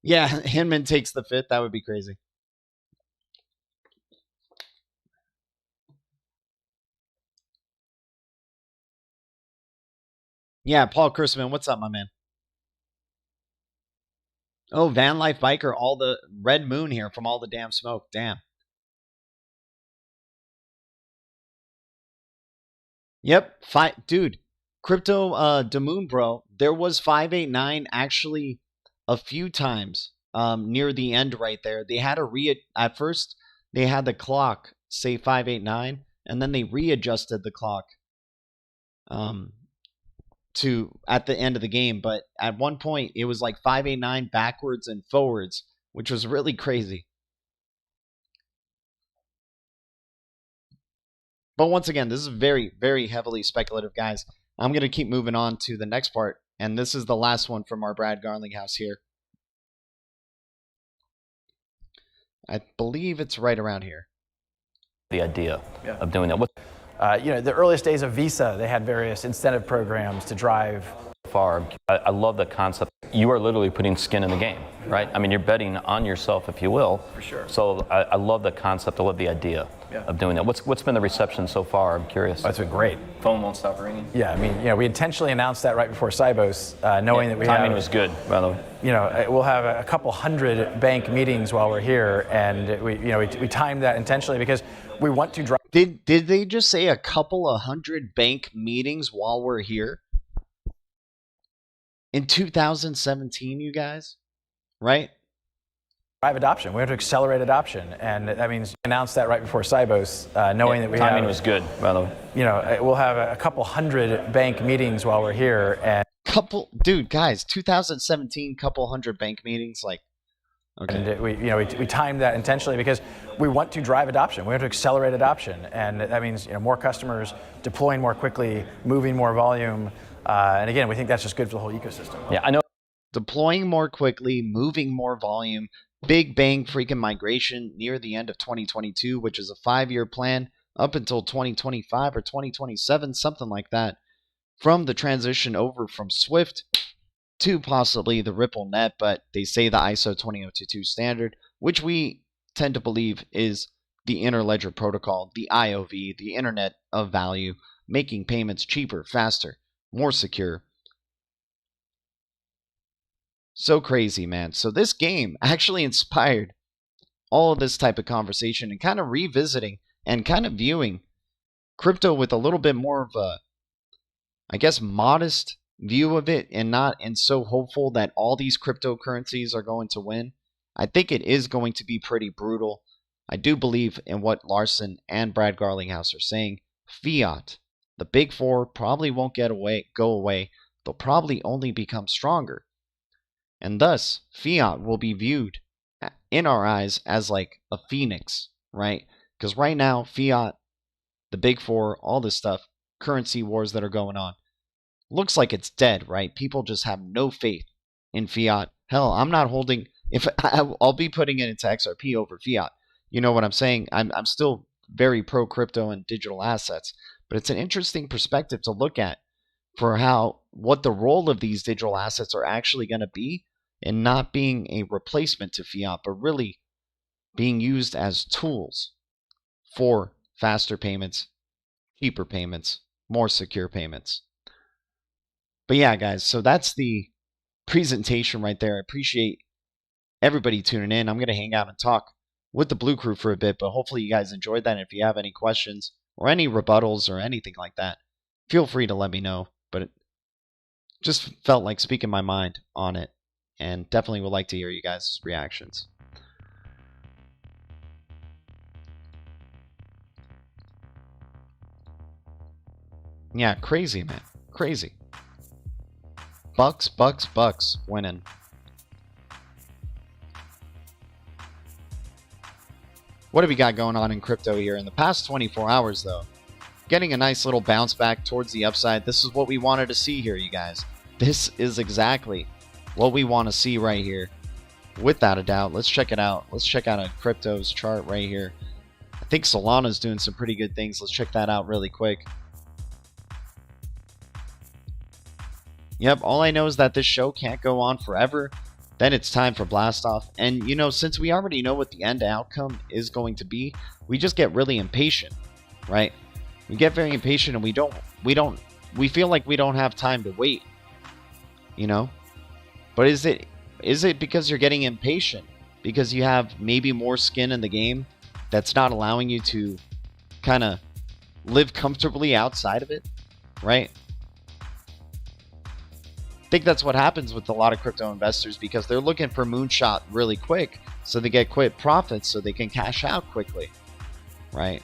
Yeah, Hinman takes the fifth. That would be crazy. Yeah, Paul Chrisman, what's up, my man? Oh, Van Life Biker, all the red moon here from all the damn smoke. Damn. Yep, dude, Crypto Damoon, bro. There was 589 actually a few times near the end right there. They had at first they had the clock say 589, and then they readjusted the clock to at the end of the game. But at one point it was like 589 backwards and forwards, which was really crazy. But once again, this is very, very heavily speculative, guys. I'm going to keep moving on to the next part, and this is the last one from our Brad Garlinghouse here. I believe it's right around here. The idea of doing that. You know, the earliest days of Visa, they had various incentive programs to drive. I love the concept. You are literally putting skin in the game, right? I mean, you're betting on yourself, if you will. For sure. So I love the concept. I love the idea of doing that. What's been the reception so far? I'm curious. That's been great. Phone won't stop ringing. Yeah, I mean, you know, we intentionally announced that right before Sibos, knowing that we timing was good, by the way. You know, we'll have a couple hundred bank meetings while we're here, and we timed that intentionally because we want to drive. Did they just say a couple of hundred bank meetings while we're here? In 2017, you guys? Right? Drive adoption. We have to accelerate adoption, and that means announce that right before Sibos, knowing that we timing have, was good, by the way. You know, we'll have a couple hundred bank meetings while we're here, and guys, 2017, couple hundred bank meetings, like, okay. And we timed that intentionally because we want to drive adoption. We have to accelerate adoption, and that means more customers deploying more quickly, moving more volume, and again, we think that's just good for the whole ecosystem. Yeah, I know. Deploying more quickly, moving more volume, big bang freaking migration near the end of 2022, which is a 5-year plan up until 2025 or 2027, something like that, from the transition over from Swift to possibly the Ripple Net, but they say the ISO 20022 standard, which we tend to believe is the Interledger Protocol, the IOV, the Internet of Value, making payments cheaper, faster, more secure. So crazy, man. So this game actually inspired all of this type of conversation and kind of revisiting and kind of viewing crypto with a little bit more of a, I guess, modest view of it, and so hopeful that all these cryptocurrencies are going to win. I think it is going to be pretty brutal. I do believe in what Larson and Brad Garlinghouse are saying. Fiat, the big four, probably won't go away. They'll probably only become stronger. And thus, fiat will be viewed in our eyes as like a phoenix, right? Because right now, fiat, the big four, all this stuff, currency wars that are going on, looks like it's dead, right? People just have no faith in fiat. Hell, I'm not holding, I'll be putting it into XRP over fiat. You know what I'm saying? I'm still very pro crypto and digital assets, but it's an interesting perspective to look at for what the role of these digital assets are actually going to be, and not being a replacement to fiat, but really being used as tools for faster payments, cheaper payments, more secure payments. But yeah, guys, so that's the presentation right there. I appreciate everybody tuning in. I'm going to hang out and talk with the Blue Crew for a bit, but hopefully you guys enjoyed that. And if you have any questions or any rebuttals or anything like that, feel free to let me know. But it just felt like speaking my mind on it, and definitely would like to hear you guys' reactions. Yeah, crazy, man. Crazy. Bucks winning. What have we got going on in crypto here in the past 24 hours, though? Getting a nice little bounce back towards the upside. This is what we wanted to see here, you guys. This is exactly what we want to see right here, without a doubt. Let's check it out. Let's check out a crypto's chart right here. I think Solana's doing some pretty good things. Let's check that out really quick. Yep, all I know is that this show can't go on forever. Then it's time for blast off. And since we already know what the end outcome is going to be, we just get really impatient, right? We get very impatient, and we feel like we don't have time to wait, But is it because you're getting impatient? Because you have maybe more skin in the game that's not allowing you to kind of live comfortably outside of it, right? I think that's what happens with a lot of crypto investors, because they're looking for moonshot really quick so they get quick profits so they can cash out quickly, right?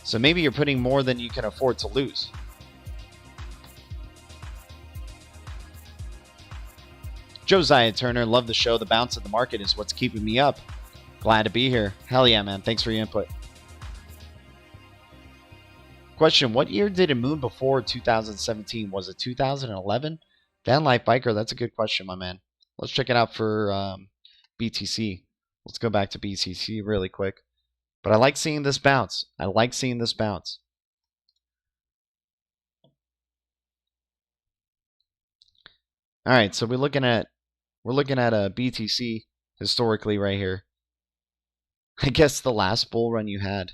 So maybe you're putting more than you can afford to lose. Josiah Turner, love the show. The bounce of the market is what's keeping me up. Glad to be here. Hell yeah, man. Thanks for your input. Question, what year did it moon before 2017? Was it 2011? Dan Life Biker, that's a good question, my man. Let's check it out for BTC. Let's go back to BTC really quick. But I like seeing this bounce. All right, so we're looking at a BTC historically right here. I guess the last bull run you had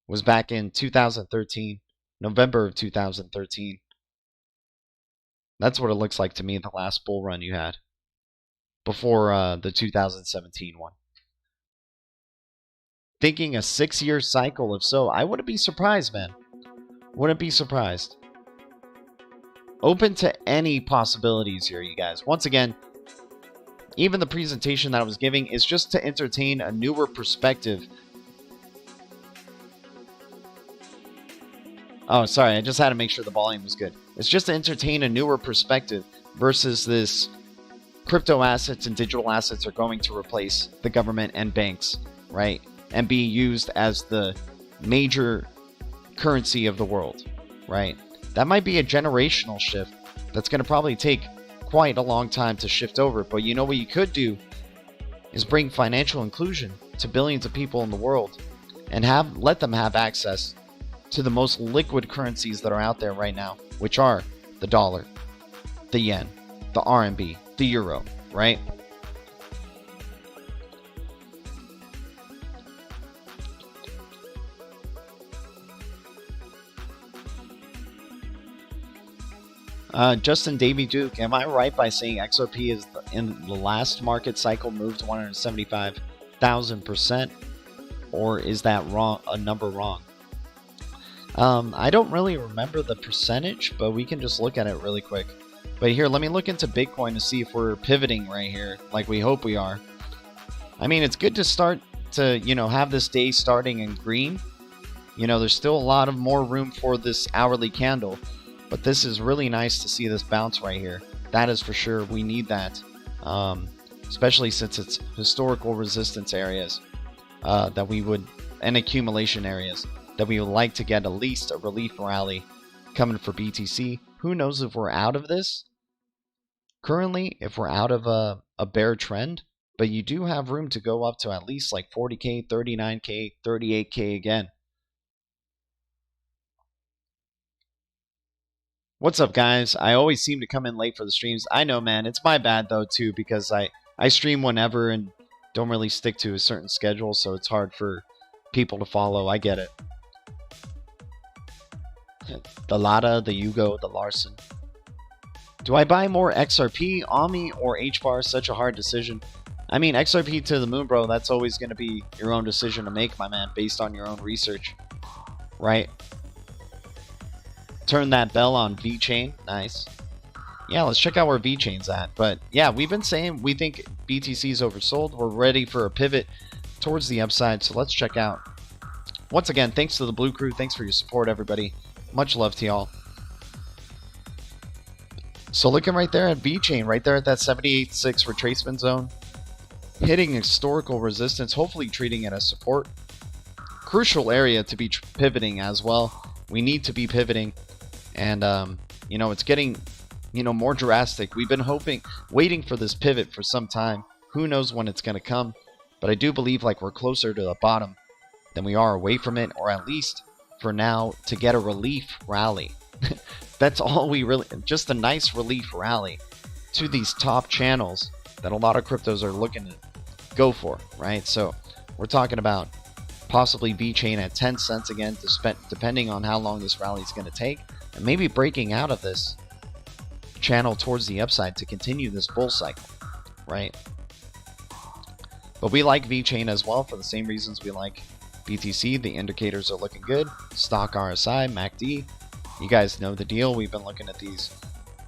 was back in 2013, November of 2013. That's what it looks like to me, the last bull run you had before the 2017 one. thinking a 6-year cycle. If so, I wouldn't be surprised, man. Wouldn't be surprised. Open to any possibilities here, you guys. Once again, even the presentation that I was giving is just to entertain a newer perspective. Oh, sorry, I just had to make sure the volume was good. It's just to entertain a newer perspective versus this crypto assets and digital assets are going to replace the government and banks, right? And be used as the major currency of the world, right? That might be a generational shift that's going to probably take quite a long time to shift over. But you know what you could do is bring financial inclusion to billions of people in the world and let them have access to the most liquid currencies that are out there right now, which are the dollar, the yen, the RMB, the euro, right? Justin Davy Duke, am I right by saying XRP is in the last market cycle moved 175,000%, or is that wrong? A number wrong? I don't really remember the percentage, but we can just look at it really quick. But here, let me look into Bitcoin to see if we're pivoting right here, like we hope we are. I mean, it's good to start to, have this day starting in green. There's still a lot of more room for this hourly candle, but this is really nice to see this bounce right here. That is for sure. We need that, especially since it's historical resistance areas that we would, and accumulation areas that we would like to get at least a relief rally coming for BTC. Who knows if we're out of this? Currently, if we're out of a bear trend, but you do have room to go up to at least like 40K, 39K, 38K again. What's up, guys? I always seem to come in late for the streams. I know, man. It's my bad, though, too, because I stream whenever and don't really stick to a certain schedule, so it's hard for people to follow. I get it. The Lada, the Yugo, the Larson. Do I buy more XRP, AMI, or HBAR? Such a hard decision. I mean, XRP to the moon, bro. That's always going to be your own decision to make, my man, based on your own research. Right? Turn that bell on VeChain. Nice. Yeah, let's check out where VeChain's at. But yeah, we've been saying we think BTC is oversold. We're ready for a pivot towards the upside. So let's check out. Once again, thanks to the Blue Crew. Thanks for your support, everybody. Much love to y'all. So looking right there at VeChain, right there at that 78.6 retracement zone. Hitting historical resistance, hopefully treating it as support. Crucial area to be pivoting as well. We need to be pivoting. And, it's getting, more drastic. We've been waiting for this pivot for some time. Who knows when it's going to come. But I do believe like we're closer to the bottom than we are away from it. Or at least for now to get a relief rally. That's all we really, just a nice relief rally to these top channels that a lot of cryptos are looking to go for, right? So we're talking about possibly VeChain at 10 cents again, depending on how long this rally is going to take, and maybe breaking out of this channel towards the upside to continue this bull cycle, right? But we like VeChain as well for the same reasons we like BTC. The indicators are looking good. Stock RSI, MACD. You guys know the deal. We've been looking at these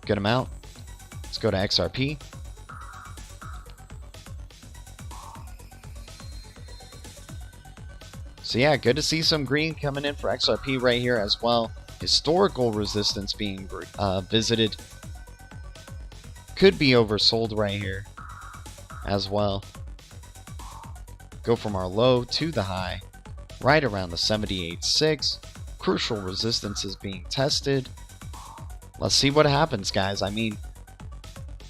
a good amount. Let's go to XRP. So yeah, good to see some green coming in for XRP right here as well. Historical resistance being visited. Could be oversold right here as well. Go from our low to the high. Right around the 78.6. Crucial resistance is being tested. Let's see what happens, guys. I mean,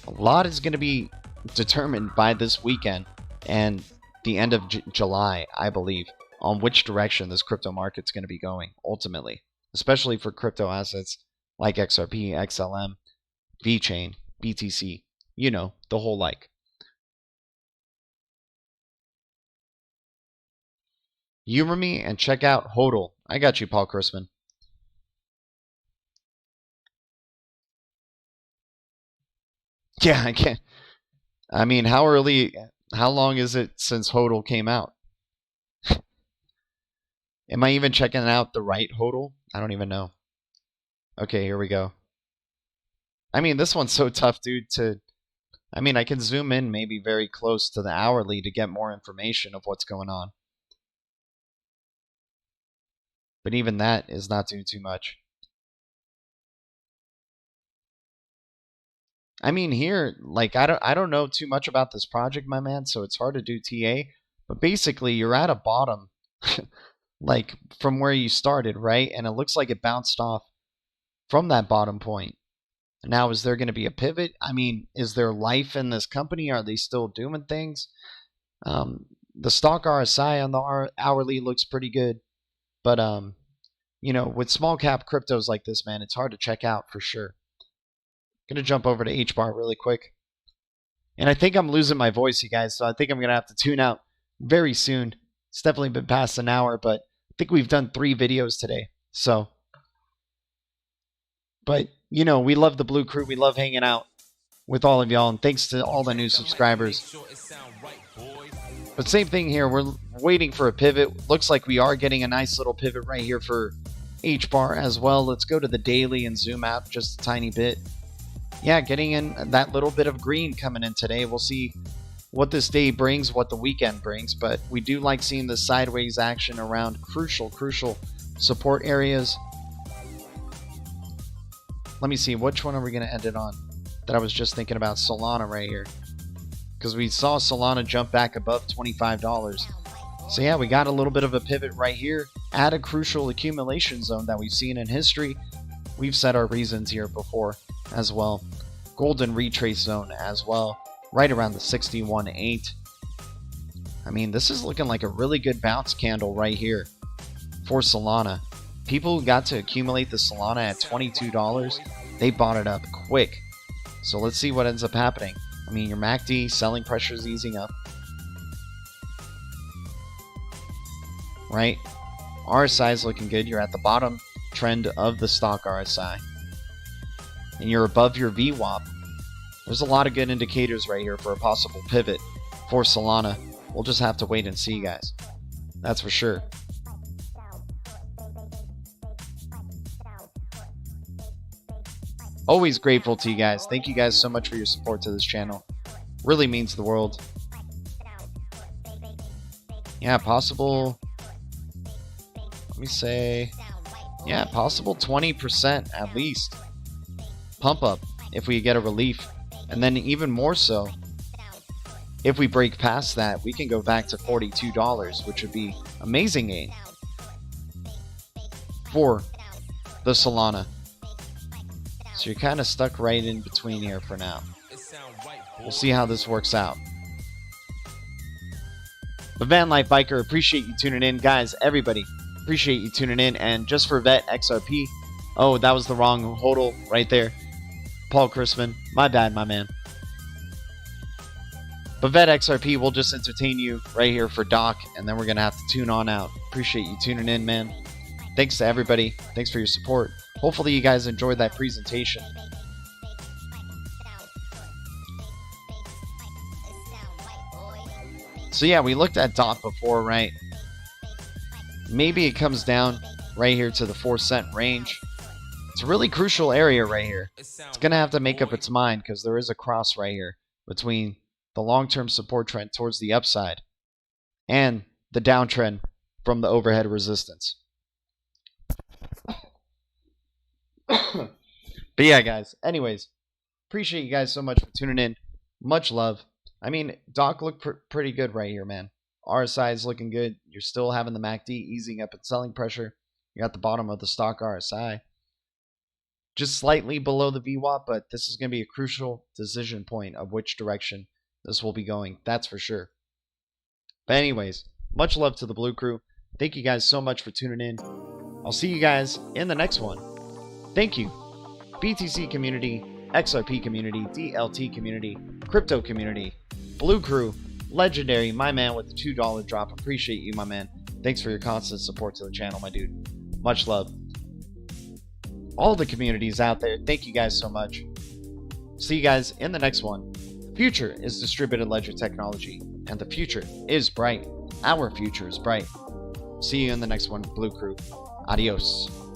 a lot is going to be determined by this weekend and the end of July, I believe, on which direction this crypto market's going to be going ultimately, especially for crypto assets like XRP, XLM, VeChain, BTC, the whole like. Humor me and check out HODL. I got you, Paul Chrisman. Yeah, I can't. I mean, how long is it since HODL came out? Am I even checking out the right hodl? I don't even know. Okay, here we go. I mean, this one's so tough, dude, I mean, I can zoom in maybe very close to the hourly to get more information of what's going on. But even that is not doing too much. I mean, here, like, I don't know too much about this project, my man, so it's hard to do TA. But basically, you're at a bottom, like, from where you started, right? And it looks like it bounced off from that bottom point. Now, is there going to be a pivot? I mean, is there life in this company? Are they still doing things? The stock RSI on the hourly looks pretty good. But, you know, with small cap cryptos like this, man, it's hard to check out for sure. Going to jump over to HBAR really quick. And I think I'm losing my voice, you guys, so I think I'm going to have to tune out very soon. It's definitely been past an hour, but I think we've done 3 videos today. So, but, you know, we love the Blue Crew. We love hanging out with all of y'all, and thanks to all the new subscribers. But same thing here. We're waiting for a pivot. Looks like we are getting a nice little pivot right here for HBAR as well. Let's go to the daily and Xumm App just a tiny bit. Yeah, getting in that little bit of green coming in today. We'll see what this day brings, what the weekend brings, but we do like seeing the sideways action around crucial support areas. Let me see, which one are we going to end it on? That I was just thinking about Solana right here. Because we saw Solana jump back above $25. So yeah, we got a little bit of a pivot right here at a crucial accumulation zone that we've seen in history. We've said our reasons here before as well. Golden retrace zone as well, right around the 61.8. I mean, this is looking like a really good bounce candle right here for Solana. People who got to accumulate the Solana at $22, they bought it up quick. So let's see what ends up happening. I mean, your MACD selling pressure is easing up, right? RSI is looking good. You're at the bottom trend of the stock RSI, and you're above your VWAP. There's a lot of good indicators right here for a possible pivot for Solana. We'll just have to wait and see, guys. That's for sure. Always grateful to you guys. Thank you guys so much for your support to this channel. Really means the world. Yeah, possible. Let me say, yeah, possible 20% at least pump up if we get a relief. And then even more so, if we break past that, we can go back to $42, which would be amazing gain for the Solana. So you're kind of stuck right in between here for now. We'll see how this works out. But Van Life Biker, appreciate you tuning in. Guys, everybody, appreciate you tuning in. And just for Vet XRP, oh, that was the wrong hodl right there. Paul Chrisman, my bad, my man. But Vet XRP will just entertain you right here for Doc, and then we're going to have to tune on out. Appreciate you tuning in, man. Thanks to everybody. Thanks for your support. Hopefully you guys enjoyed that presentation. So yeah, we looked at DOT before, right? Maybe it comes down right here to the 4-cent range. It's a really crucial area right here. It's going to have to make up its mind because there is a cross right here between the long-term support trend towards the upside and the downtrend from the overhead resistance. But yeah, guys, anyways, appreciate you guys so much for tuning in. Much love. I mean, Doc looked pretty good right here, man. RSI is looking good. You're still having the MACD easing up its selling pressure. You're at the bottom of the stock RSI. Just slightly below the VWAP, but this is going to be a crucial decision point of which direction this will be going. That's for sure. But anyways, much love to the Blue Crew. Thank you guys so much for tuning in. I'll see you guys in the next one. Thank you. BTC community, XRP community, DLT community, crypto community, Blue Crew, Legendary, my man with the $2 drop. Appreciate you, my man. Thanks for your constant support to the channel, my dude. Much love. All the communities out there, thank you guys so much. See you guys in the next one. Future is distributed ledger technology, and the future is bright. Our future is bright. See you in the next one, Blue Crew. Adios.